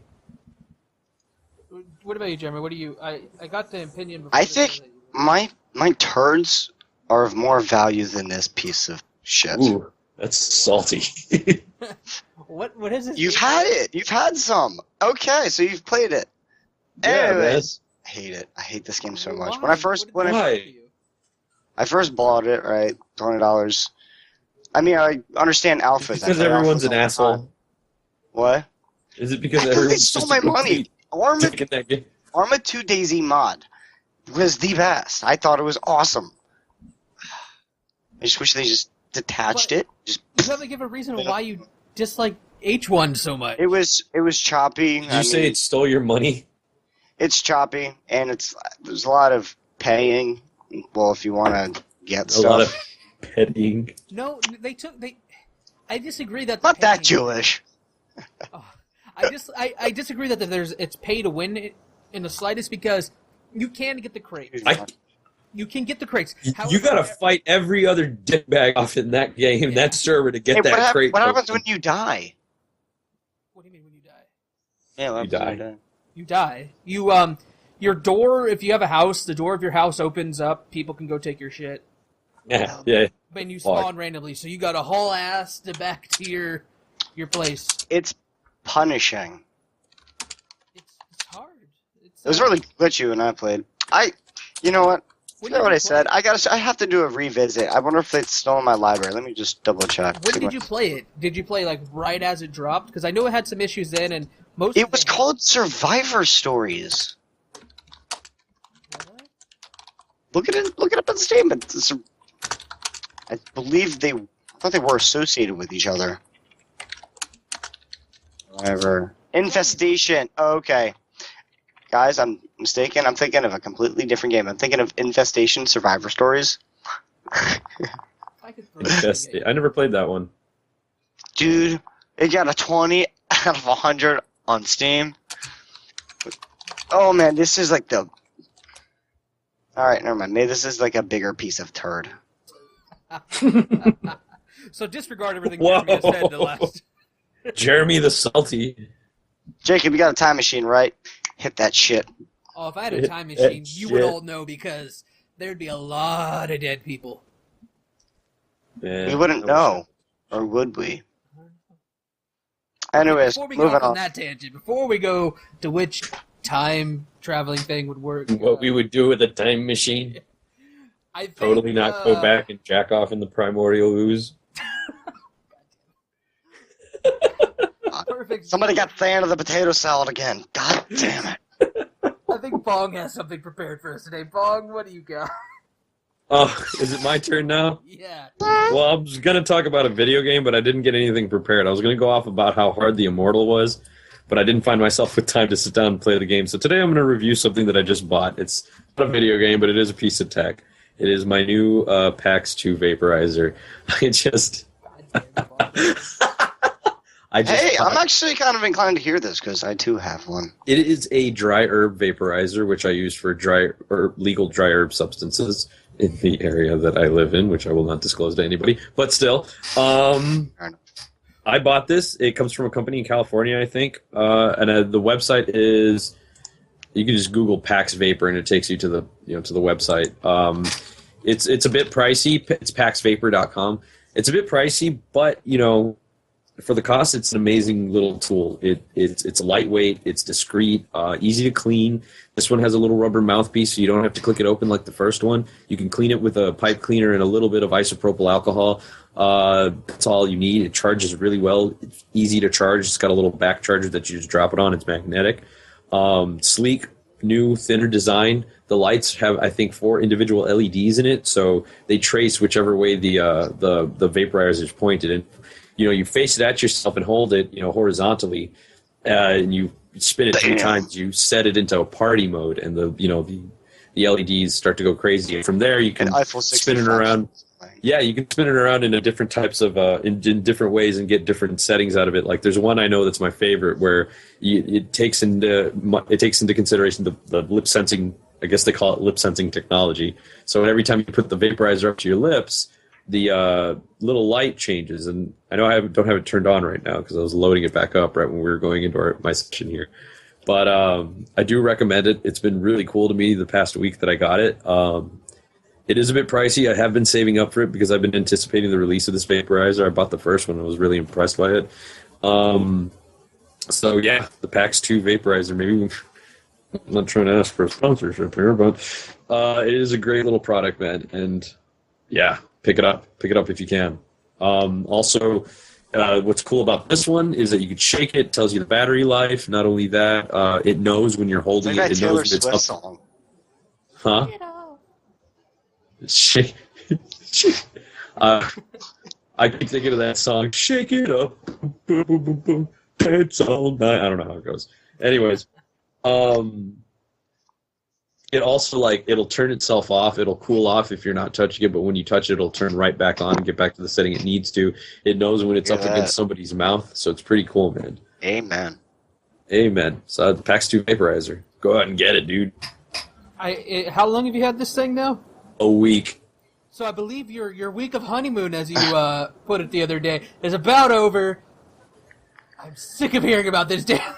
What about you, Jeremy? What do you? I got the opinion. Before I this think that you- my turds are of more value than this piece of shit. Ooh, that's salty. What is this? You've game? had it. You've had some. Okay, so you've played it. Yeah, Anyways, I hate it. I hate this game so much. Why? When I first What did Why? it do to you? I first bought it, right, $20. I mean, I understand alphas. I Because play everyone's alphas an all the asshole. time. What? Is it because I thought they everyone's stole just my a money. complete Arma, dick in that game? Arma 2 DayZ mod was the best. I thought it was awesome. I just wish they just detached But- it. Just You have to give a reason why you dislike H1 so much. it was choppy. Did you say it stole your money? It's choppy and there's a lot of paying. Well, if you want to get A stuff. lot of petting. No, I disagree that. Not that paying- Jewish. Oh, I disagree that it's pay to win in the slightest because you can get the crates. You can get the crates. You However, gotta fight every other dickbag off in that game, that server, to get Hey, that crate. what happens open. when you die? What do you mean when you die? Yeah, what You happens when die. You die. Your door. If you have a house, the door of your house opens up. People can go take your shit. Yeah, yeah. When you Fuck. spawn randomly, so you got to haul ass back to your place. It's punishing. It's hard. It's It was really glitchy when I played. You know what? When You know did what you I said? play? I have to do a revisit. I wonder if it's still in my library. Let me just double check. When did you play it? Did you play like right as it dropped? Because I know it had some issues then, and most. It was called Survivor Stories. What? Look it up in the statement. I thought they were associated with each other. Whatever. Infestation. Oh, okay. Guys, I'm mistaken. I'm thinking of a completely different game. I'm thinking of Infestation Survivor Stories. I could throw it Yes, in the game. I never played that one. Dude, it got a 20 out of 100 on Steam. Oh man, this is like the... Alright, never mind. Maybe this is like a bigger piece of turd. So disregard everything Whoa. Jeremy has said in the last. Jeremy the Salty. Jacob, you got a time machine, right? Hit that shit. Oh, if I had a time machine, you would all know because there'd be a lot of dead people. Man, We wouldn't know. Or would we? Anyways, Before we go moving off on on. that tangent, before we go to which time traveling thing would work, What we would do with a time machine? I think, Totally not go back and jack off in the primordial ooze. Perfect. Somebody got fan of the potato salad again. God damn it. I think Bong has something prepared for us today. Bong, what do you got? Oh, is it my turn now? Yeah. Well, I was going to talk about a video game, but I didn't get anything prepared. I was going to go off about how hard the Immortal was, but I didn't find myself with time to sit down and play the game. So today I'm going to review something that I just bought. It's not a video game, but it is a piece of tech. It is my new PAX 2 vaporizer. Hey, I'm actually kind of inclined to hear this because I too have one. It is a dry herb vaporizer, which I use for legal dry herb substances in the area that I live in, which I will not disclose to anybody. But still, I bought this. It comes from a company in California, I think, and the website is. You can just Google PAX Vapor, and it takes you to the to the website. It's a bit pricey. It's paxvapor.com. It's a bit pricey, but for the cost, it's an amazing little tool. It's lightweight, it's discreet, easy to clean. This one has a little rubber mouthpiece, so you don't have to click it open like the first one. You can clean it with a pipe cleaner and a little bit of isopropyl alcohol. That's all you need. It charges really well. It's easy to charge. It's got a little back charger that you just drop it on. It's magnetic. Sleek, new, thinner design. The lights have, I think, 4 individual LEDs in it, so they trace whichever way the vaporizer is pointed. And you face it at yourself and hold it, horizontally, and you spin it 3 times. You set it into a party mode, and the LEDs start to go crazy. And from there, you can spin it around. Yeah, you can spin it around in different types of in different ways and get different settings out of it. Like there's one I know that's my favorite where it takes into consideration the lip sensing. I guess they call it lip sensing technology. So every time you put the vaporizer up to your lips, the little light changes. And I know I don't have it turned on right now because I was loading it back up right when we were going into my session here. But I do recommend it. It's been really cool to me the past week that I got it. It is a bit pricey. I have been saving up for it because I've been anticipating the release of this vaporizer. I bought the first one. I was really impressed by it. So yeah, the PAX 2 vaporizer. Maybe I'm not trying to ask for a sponsorship here, but it is a great little product, man. And yeah, pick it up. Pick it up if you can. Also, what's cool about this one is that you can shake it. It tells you the battery life. Not only that, it knows when you're holding it. It knows when it's up. Song. Huh? Shake. I keep thinking of that song. Shake it up. Boom, boom, boom, boom. It's all night. I don't know how it goes. Anyways, it also it'll turn itself off. It'll cool off if you're not touching it, but when you touch it, it'll turn right back on and get back to the setting it needs to. It knows when it's up against somebody's mouth, so it's pretty cool, man. Amen. So the PAX 2 vaporizer. Go ahead and get it, dude. How long have you had this thing now? A week. So I believe your week of honeymoon, as you put it the other day, is about over. I'm sick of hearing about this damn thing.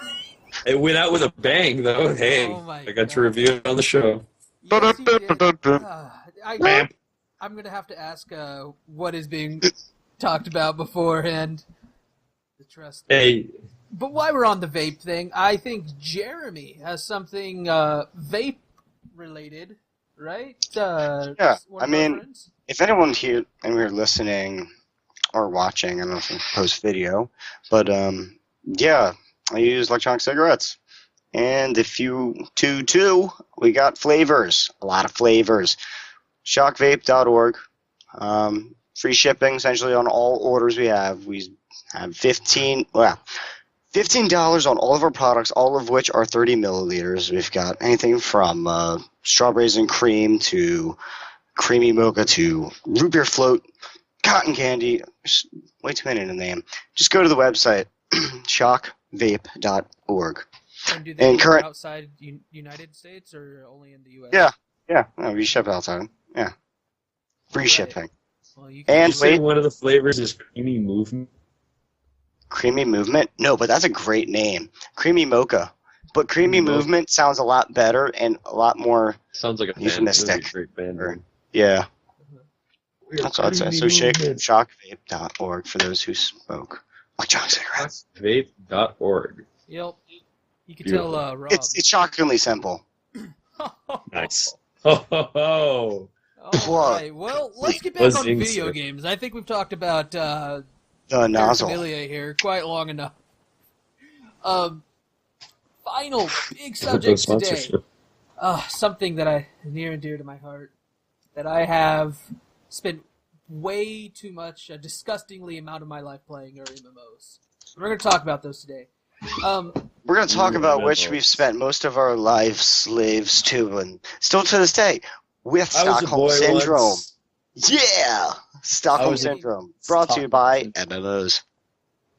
It went out with a bang, though. Hey, I got to review it on the show. Yes, I'm going to have to ask what is being talked about beforehand. The trust. Hey. But while we're on the vape thing, I think Jeremy has something vape-related, right? Yeah, I mean, if anyone here listening or watching, I don't know if I post video, but yeah, I use electronic cigarettes. And if you too, we got flavors, a lot of flavors. Shockvape.org, free shipping essentially on all orders we have. We have $15 on all of our products, all of which are 30 milliliters. We've got anything from strawberries and cream to creamy mocha to root beer float, cotton candy. There's way too many to name. Just go to the website, shockvape.org. And do they ship outside United States or only in the U.S.? Yeah. No, we ship outside. Yeah. Free shipping. Well, and one of the flavors is Creamy Movement. Creamy Movement? No, but that's a great name. Creamy Mocha. But Creamy Creamy Mocha. Movement sounds a lot better and a lot more Sounds like a euphemistic. great band. Or- yeah. We're That's what I'd say. So shockvape.org for those who smoke electronic cigarettes. Vape.org. Yep. You can Beautiful. tell Rob. It's shockingly simple. Nice. Ho, ho, ho. All right. Well, let's get back Let's on jinx video it. games. I think we've talked about The nozzle. paraphernalia here quite long enough. Final big No subject today. sponsorship. Something that I near and dear to my heart, that I have spent way too much, a disgustingly amount of my life playing are MMOs. We're going to talk about those today. We're going to talk about which we've spent most of our lives slaves to, and still to this day, with I was a Stockholm boy Syndrome. once. Yeah! Stockholm was a- Syndrome. Brought to you by MMOs.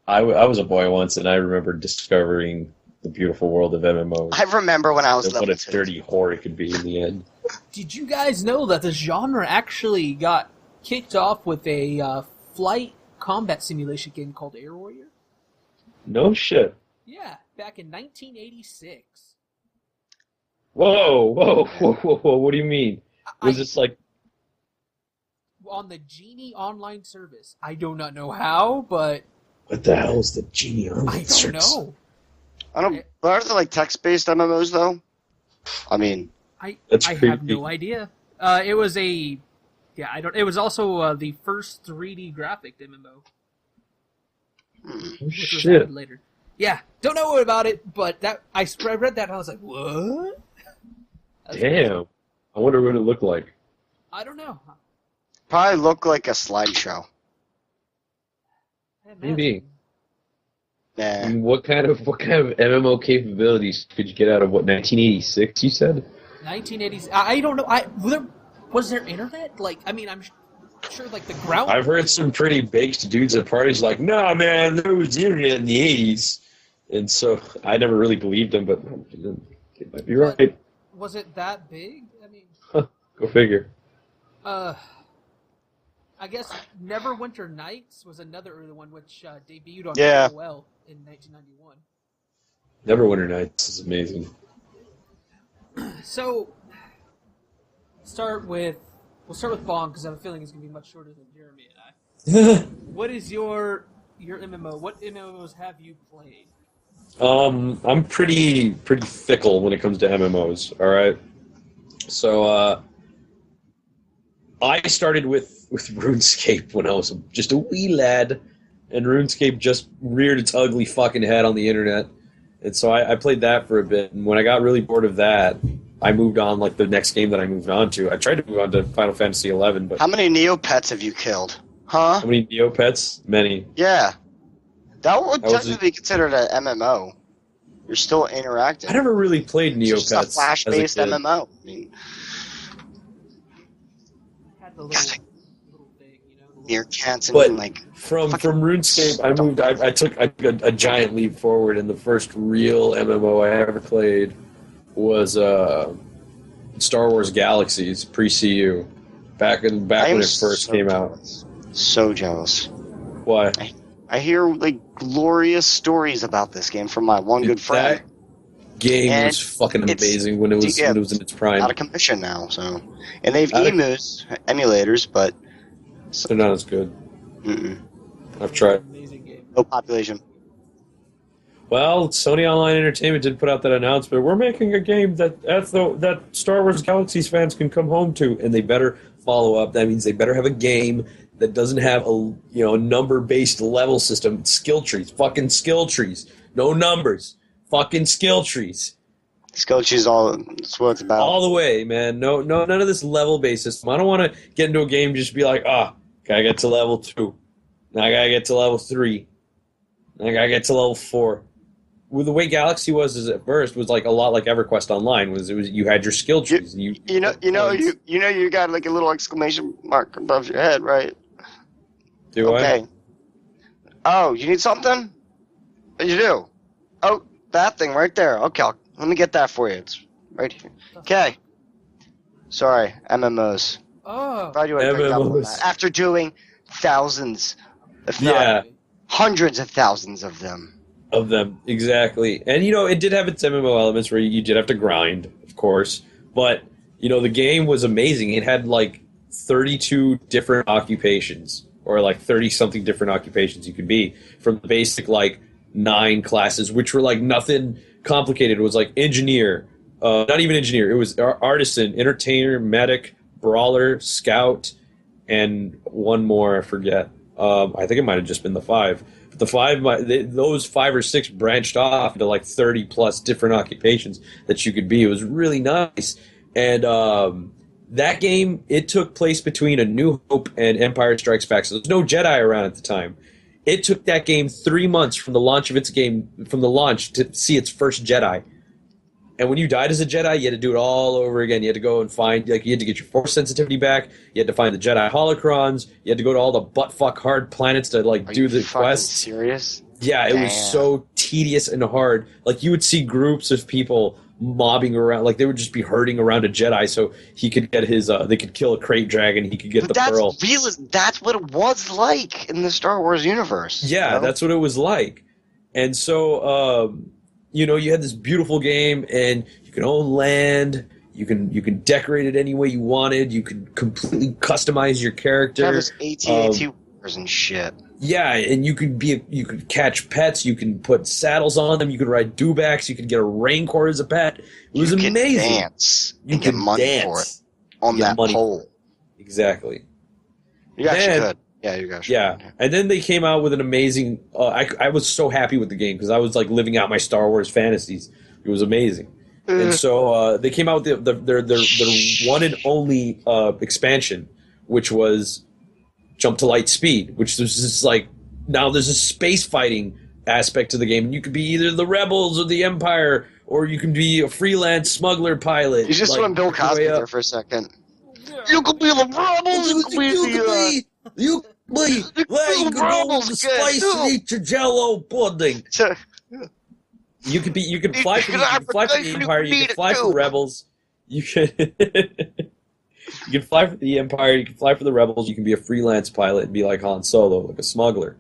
I was a boy once, and I remember discovering the beautiful world of MMOs. I remember when I was And what level a 2. dirty whore it could be in the end. Did you guys know that the genre actually got kicked off with a flight combat simulation game called Air Warrior? No shit. Yeah, back in 1986. Whoa, whoa, whoa, whoa, whoa. What do you mean? Was this like... On the Genie online service. I do not know how, but What the hell is the Genie on I don't know. But are they like text-based MMOs, though? I mean... That's I have creepy. no idea. It was a... Yeah, I don't... It was also the first 3D graphic MMO. Oh, Which was shit. added later. Yeah, don't know about it, but that I read that and I was like, what? That's Damn. I wonder what it looked like. I don't know. Probably look like a slideshow. I imagine. Maybe. Nah. And what kind of MMO capabilities could you get out of, 1986, you said? 1980s. I don't know. Was there internet? Like, I mean, I'm sure, like, the ground... I've heard some pretty baked dudes at parties like, nah, man, there was internet in the 80s. And so I never really believed them, but it might be right. Was it that big? I mean... Go figure. I guess Neverwinter Nights was another early one, which debuted on Yeah. AOL in 1991. Neverwinter Nights is amazing. So, we'll start with Bong, because I have a feeling it's going to be much shorter than Jeremy and I. What is your MMO? What MMOs have you played? I'm pretty fickle when it comes to MMOs, alright? So, I started with RuneScape when I was just a wee lad, and RuneScape just reared its ugly fucking head on the internet. And so I played that for a bit, and when I got really bored of that, I moved on, like, the next game that I moved on to. I tried to move on to Final Fantasy XI, but... How many Neopets have you killed? Huh? How many Neopets? Many. Yeah. That would That was technically be considered an MMO. You're still interacting. I never really played It's Neopets just a flash-based as a kid. MMO. I mean, Had the little thing, you know? the little- meerkats and, But- like... From Fucking- RuneScape, I took a giant leap forward, and the first real MMO I ever played was Star Wars Galaxies pre-CU, back I when am it first so came out. jealous. So jealous. Why? I hear, like, glorious stories about this game from my one good friend. That game And was fucking it's- amazing when it was yeah, in its prime. Out of commission now, so... And they've Out of- emus, emulators, but... They're not as good. Mm-mm. I've tried. Amazing game. No population. Well, Sony Online Entertainment did put out that announcement. We're making a game that Star Wars Galaxies fans can come home to, and they better follow up. That means they better have a game that doesn't have a number-based level system. Skill trees, fucking skill trees, no numbers, fucking skill trees, Scochi's all... That's what it's about. all the way, man. No, none of this level-based system. I don't want to get into a game and just be like, gotta get to level 2, now I gotta get to level 3, now I gotta get to level 4. Well, the way Galaxy was at first was like a lot like EverQuest Online. Was you had your skill trees. And You got like a little exclamation mark above your head, right? do Okay. Oh, you need something? You do. Oh, that thing right there. Okay, let me get that for you. It's right here. Okay. Sorry, MMOs. Oh, Thought you would have picked up on MMOs. that. After doing thousands, if Yeah. not hundreds of thousands of them. of them, exactly. And it did have its MMO elements where you did have to grind, of course. But the game was amazing. It had like 32 different occupations, or like 30 something different occupations you could be, from the basic like 9 classes, which were like nothing complicated. It was like engineer, not even engineer. It was artisan, entertainer, medic, brawler, scout, and one more, I forget. I think it might have just been the 5. But those 5 or 6 branched off into like 30 plus different occupations that you could be. It was really nice. And that game, it took place between A New Hope and Empire Strikes Back. So there's no Jedi around at the time. It took that game 3 months from the launch to see its first Jedi. And when you died as a Jedi, you had to do it all over again. You had to go and find, you had to get your Force sensitivity back. You had to find the Jedi holocrons. You had to go to all the buttfuck hard planets to do the quests. Serious? Yeah, it was so tedious and hard. Like, you would see groups of people mobbing around, like they would just be herding around a Jedi so he could get his, they could kill a crate dragon, he could get the pearl. That's what it was like in the Star Wars universe. Yeah, that's what it was like. And so, you had this beautiful game, and you can own land. You can decorate it any way you wanted. You could completely customize your character. Have this AT-AT wars and shit. Yeah, and you could catch pets. You can put saddles on them. You could ride dewbacks. You could get a Rancor as a pet. It was amazing. Dance. You get money for it on that pole. Exactly. You actually could. Yeah, you guys. Yeah, and then they came out with an amazing. I was so happy with the game because I was like living out my Star Wars fantasies. It was amazing, and so they came out with their one and only expansion, which was Jump to Light Speed, which was just like, now there's a space fighting aspect to the game, and you could be either the Rebels or the Empire, or you can be a freelance smuggler pilot. You just went Bill Cosby there for a second. You could be the Rebels. You could be you can go to space and eat your Jello pudding. You could fly for the Empire. You could fly for the Rebels. You can you can fly for the Empire. You can fly for the Rebels. You can be a freelance pilot and be like Han Solo, like a smuggler.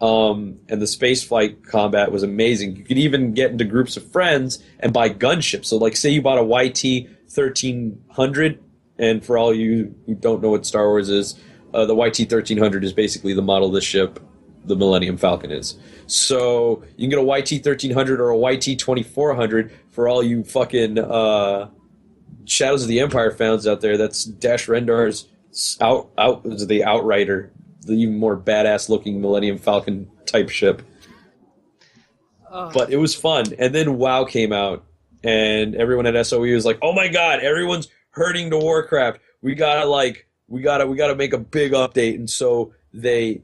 And the space flight combat was amazing. You could even get into groups of friends and buy gunships. So, like, say you bought a YT-1300, and for all you who don't know what Star Wars is, the YT-1300 is basically the model of the ship the Millennium Falcon is. So you can get a YT-1300 or a YT-2400 for all you fucking Shadows of the Empire fans out there. That's Dash Rendar's the Outrider, the even more badass looking Millennium Falcon type ship. But it was fun. And then WoW came out, and everyone at SOE was like, "Oh my god, everyone's hurting to Warcraft. We gotta make a big update." And so they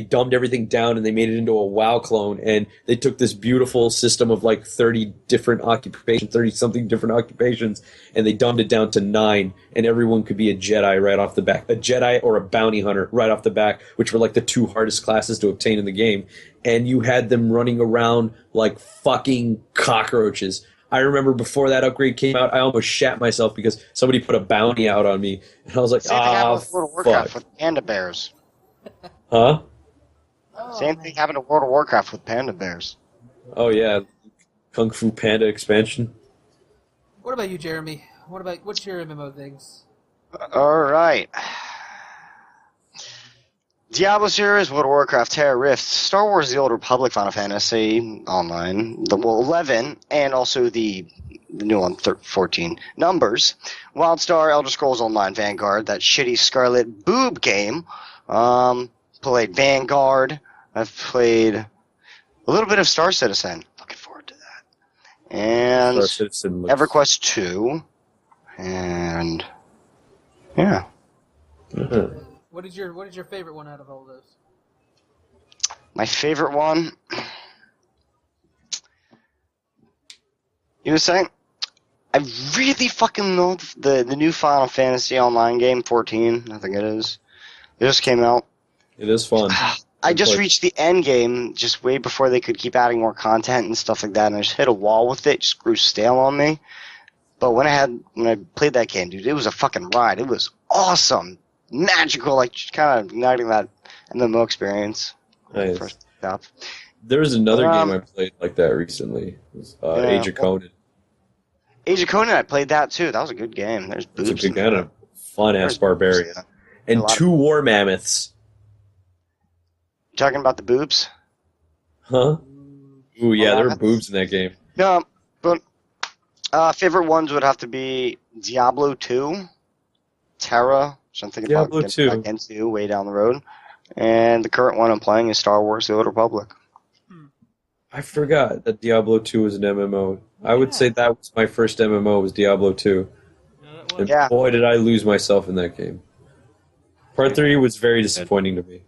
dumbed everything down and they made it into a WoW clone, and they took this beautiful system of like 30 something different occupations, and they dumbed it down to 9, and everyone could be a Jedi right off the back. A Jedi or a bounty hunter right off the back, which were like the 2 hardest classes to obtain in the game. And you had them running around like fucking cockroaches. I remember before that upgrade came out, I almost shat myself because somebody put a bounty out on me, and I was like, Warcraft with panda bears. Huh? Same thing happened to World of Warcraft with panda bears. Oh yeah, Kung Fu Panda expansion. What about you, Jeremy? What's your MMO things? All right. Diablo series, World of Warcraft, Terra Rift, Star Wars: The Old Republic, Final Fantasy Online, 11, and also the new one, 14. Numbers, WildStar, Elder Scrolls Online, Vanguard, that shitty Scarlet boob game. Played Vanguard. I've played a little bit of Star Citizen. Looking forward to that. And EverQuest 2. And yeah. Mm-hmm. What is your favorite one out of all those? My favorite one. You know saying? I really fucking love the new Final Fantasy Online game, 14, I think it is. It just came out. It is fun. I just reached the end game just way before they could keep adding more content and stuff like that, and I just hit a wall with it. Just grew stale on me. But when I played that game, dude, it was a fucking ride. It was awesome, magical, like just kind of igniting that MMO experience. Nice. First stuff. There was another Um, game I played like that recently. It was, Yeah. Age of Conan. Age of Conan, I played that too. That was a good game. There's It's a boobs good in kind that. of fun ass There's boobs, barbarian. yeah. A And lot of- 2 war mammoths. You talking about the boobs? Huh? Ooh, yeah, there were mammoths? boobs in that game. No, but favorite ones would have to be Diablo 2, Terra, which I'm thinking Diablo about getting 2. back into way down the road, and the current one I'm playing is Star Wars: The Old Republic. I forgot that Diablo 2 was an MMO. I would Yeah. say that was my first MMO was Diablo 2. And Yeah. boy, did I lose myself in that game. Part 3 was very disappointing to me.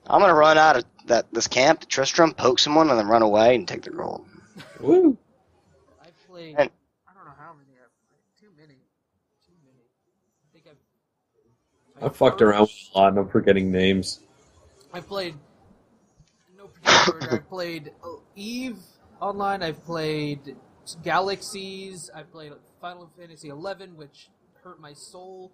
I'm gonna run out of this camp, Tristram, poke someone, and then run away and take the gold. Woo! I played. And- I don't know how many I've played. Too many. I think I fucked around with a lot and I'm forgetting names. I played. No particular order. I've played Eve online. I've played Galaxies. I've played Final Fantasy 11, which hurt my soul.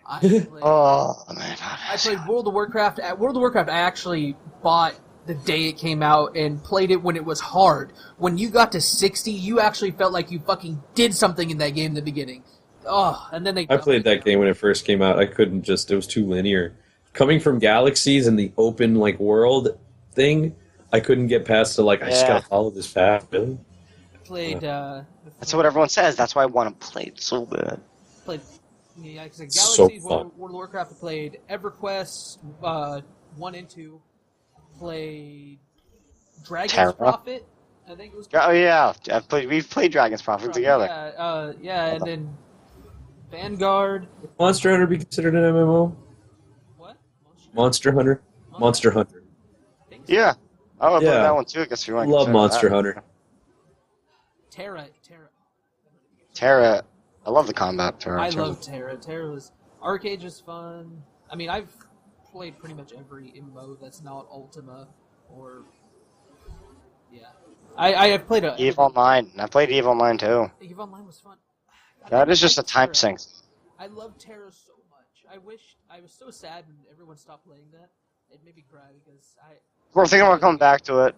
I played. Oh man. I played World of Warcraft. At World of Warcraft, I actually bought the day it came out and played it when it was hard. When you got to 60, you actually felt like you fucking did something in that game in the beginning. Oh, and then they. I played that game when it first came out. I couldn't just, it was too linear. Coming from Galaxies and the open, like, world thing, I couldn't get past the, like, I just Yeah. gotta follow this path, really. Played. That's what everyone says. That's why I want to play it so bad. Played. Yeah, like I said, So Galaxies, fun. World of Warcraft. I played EverQuest 1 and 2. Played Dragon's Terra. Prophet. I think it was. Oh yeah, we've played Dragon's Prophet together. Yeah, and then Vanguard. Monster Hunter be considered an MMO? What? Monster Hunter? Monster Hunter. Think so. Yeah, I would play Yeah. that one too. I guess if you want to Love consider Monster that. Hunter. Terra. Terra, I love the combat. Terra. I love Terra. Terra was Arcade is fun. I mean, I've played pretty much every MMO that's not Ultima or I have played Eve Online. I played Eve Online too. Eve Online was fun. That is just a like time Terra. sink. I love Terra so much. I was so sad when everyone stopped playing that. It made me cry because We're thinking about coming back to it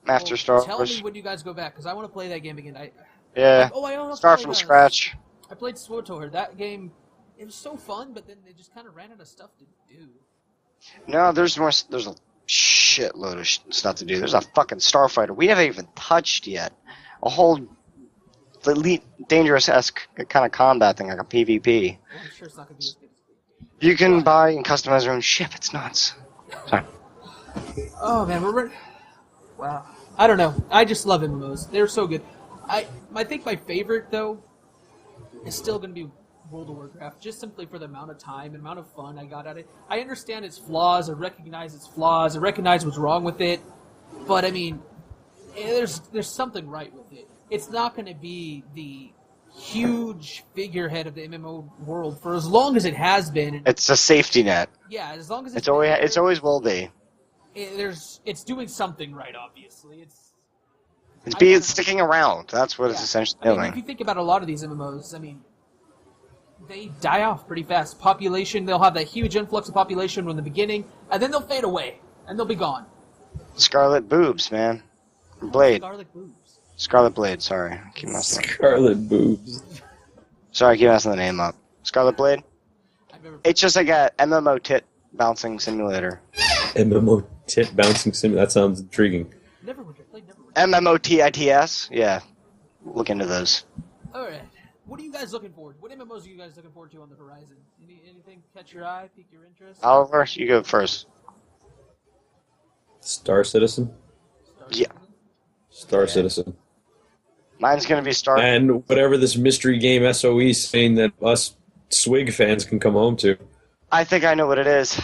after Star Tell Wars. me when you guys go back because I want to play that game again. Yeah, I also start played, from scratch. I played SWTOR. That game, it was so fun, but then they just kind of ran out of stuff to do. No, there's more. There's a shitload of stuff to do. There's a fucking Starfighter we haven't even touched yet. A whole elite, dangerous-esque kind of combat thing, like a PvP. I'm sure it's not going to be as good as You can buy and customize your own ship. It's nuts. Sorry. Oh man, wow. I don't know. I just love MMOs. They're so good. I think my favorite though is still going to be World of Warcraft, just simply for the amount of time and amount of fun I got at it. I understand its flaws. I recognize its flaws. I recognize what's wrong with it. But I mean, there's something right with it. It's not going to be the huge figurehead of the MMO world for as long as it has been. It's a safety net. Yeah, as long as It's always will be. It's doing something right. Obviously, It's sticking around. That's what it's Yeah. essentially I mean, doing. if you think about a lot of these MMOs, I mean, they die off pretty fast. Population, they'll have that huge influx of population from the beginning, and then they'll fade away, and they'll be gone. Scarlet boobs, man. Blade. Garlic boobs. Scarlet Blade. Sorry, I keep messing. Scarlet boobs. Sorry, I keep messing the name up. Scarlet Blade. I've never. It's just like a MMO tit bouncing simulator. MMO tit bouncing sim. That sounds intriguing. Neverwinter. Played Neverwinter. MMOTITS. Yeah, look into those. All right. What are you guys looking forward? What MMOs are you guys looking forward to on the horizon? Anything catch your eye, pique your interest? Oliver, you go first. Star Citizen? Yeah. Star Yeah. Citizen. Mine's gonna be Star. And whatever this mystery game SOE is saying that us Swig fans can come home to. I think I know what it is.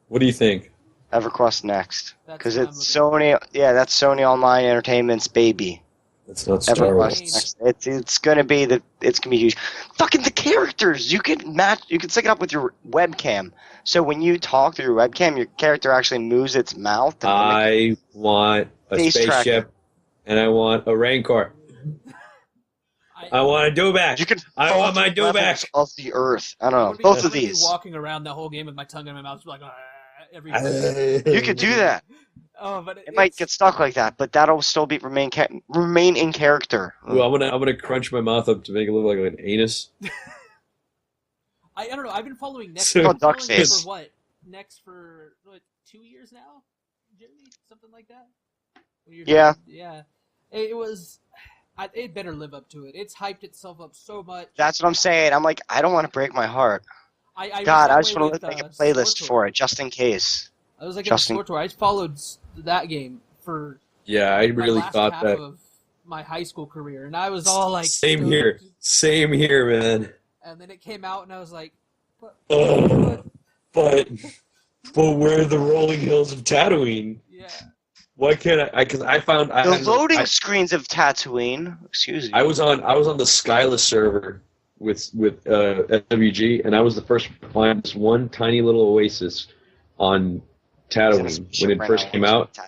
What do you think? EverQuest Next, That's because what I'm it's looking Sony. Yeah, that's Sony Online Entertainment's baby. That's not Star EverQuest Wars. Next. It's gonna be huge. Fucking the characters. You can match. You can sync it up with your webcam. So when you talk through your webcam, your character actually moves its mouth. And I want a Face spaceship, tracking. and I want a Rancor. I want a Dubac. you can. I want my levels Dubac. of the Earth. I I don't know. would be- Both I of would be these. walking around the whole game with my tongue in my mouth, like, everybody. You could do that. Oh, but It might get stuck like that, but that'll still remain in character. Well, I'm gonna crunch my mouth up to make it look like an anus. I don't know. I've been following Next. So- I've been Duck following it face. for what? Next for what? 2 years now, Jeremy? Something like that. Yeah. Yeah. It was. It better live up to it. It's hyped itself up so much. That's what I'm saying. I'm like, I don't want to break my heart. I God, was I just that way want with, to make a playlist SWTOR. for it, just in case. I was like Just in in- SWTOR. I followed that game for Yeah, I my really last thought half that. of my high school career, and I was all like, Same stoked. here. Same here, man. And then it came out, and I was like, but But where are the rolling hills of Tatooine? yeah. Why can't I? Because I found The loading screens of Tatooine. Excuse me. I was on the Skyless server with SWG, and I was the first to find this one tiny little oasis on Tatooine when it first came out.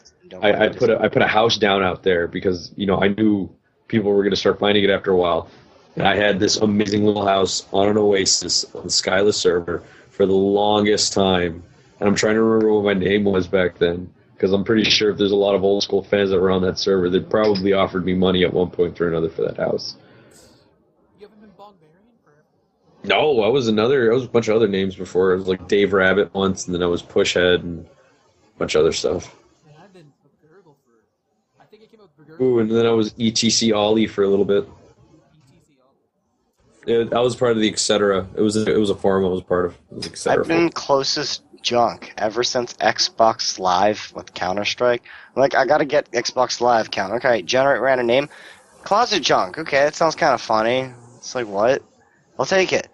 I put a house down out there because I knew people were going to start finding it after a while, and I had this amazing little house on an oasis on the Skyless server for the longest time, and I'm trying to remember what my name was back then. Because I'm pretty sure if there's a lot of old school fans that were on that server, they probably offered me money at one point or another for that house. You haven't been Bongbarian forever? No, I was a bunch of other names before. I was like Dave Rabbit once, and then I was Pushhead and a bunch of other stuff. Man, I've been Bagurgle for. I think I came up with Bagurgle. Ooh, and then I was ETC Ollie for a little bit. ETC. I was part of the Etc. It was a forum I was part of. It was Etc. I've been closest junk ever since Xbox Live with Counter-Strike. Like, I gotta get Xbox Live count. Okay, generate random name. Closet junk. Okay, that sounds kind of funny. It's like, what? I'll take it.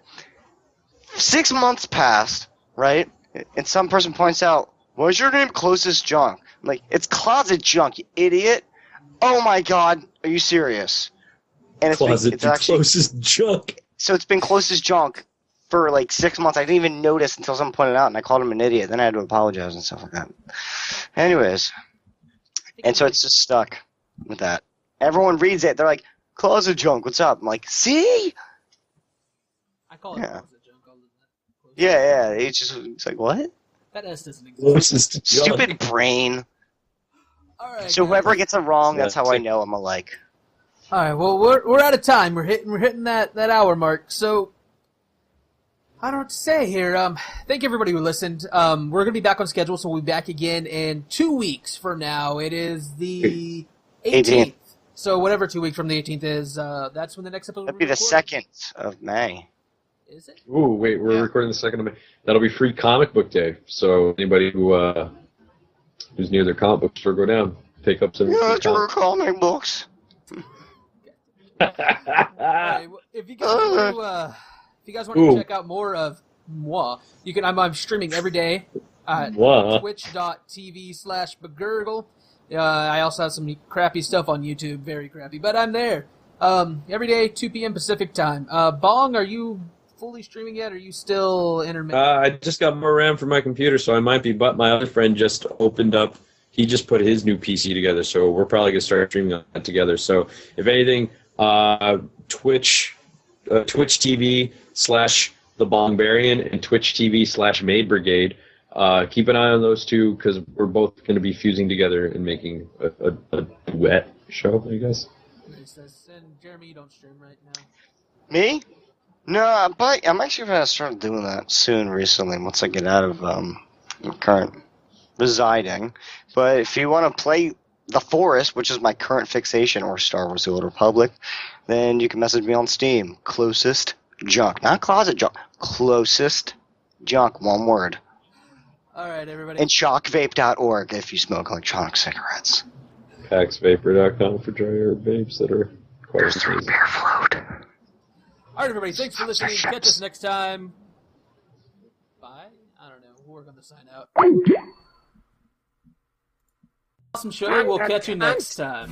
6 months passed, right? And some person points out, what's your name closest junk? I'm like, it's closet junk, you idiot. Oh my god, are you serious? And it's actually closest junk. So it's been closest junk for like 6 months. I didn't even notice until someone pointed it out, and I called him an idiot. Then I had to apologize and stuff like that. Anyways, and so it's just stuck with that. Everyone reads it. They're like, closet junk, what's up? I'm like, see? I call it Yeah. closet junk. Yeah. It's like, what? That S doesn't exist. Closest junk. Stupid brain. All right. So guys. whoever gets it wrong, Yeah, that's how I know I'm alike. All right. Well, we're out of time. We're hitting that hour mark. So I don't know what to say here. Thank everybody who listened. We're gonna be back on schedule, so we'll be back again in 2 weeks from now. It is the 18th. So whatever 2 weeks from the 18th is, that's when the next episode. That'd be the 2nd of May. Is it? Ooh, wait, we're Yeah. recording the 2nd of May. That'll be free comic book day. So anybody who's near their comic book store, go down, pick up some. Yeah, your comic books. All right, well, if you guys want to check out more of moi, you can. I'm streaming every day at Moi. twitch.tv/Bagurgle. I also have some crappy stuff on YouTube, very crappy, but I'm there. Every day, 2 p.m. Pacific time. Bong, are you fully streaming yet, or are you still intermittent? I just got more RAM for my computer, so I might be. But my other friend just opened up. He just put his new PC together, so we're probably gonna start streaming on that together. So if anything, Twitch TV/The Bongbarian and Twitch TV/Maid Brigade. Keep an eye on those two because we're both going to be fusing together and making a duet show, I guess. And Jeremy, you don't stream right now. Me? No, but I'm actually going to start doing that soon recently once I get out of current residing. But if you want to play The Forest, which is my current fixation, or Star Wars The Old Republic, then you can message me on Steam. Closest junk. Not closet junk. Closest junk. One word. All right, everybody. And shockvape.org if you smoke electronic cigarettes. Paxvapor.com for dry herb vapes that are quite amazing. Bear float. All right, everybody. Thanks for listening. Catch us next time. Bye. I don't know. We'll work on the sign out. Awesome show. We'll catch you next time.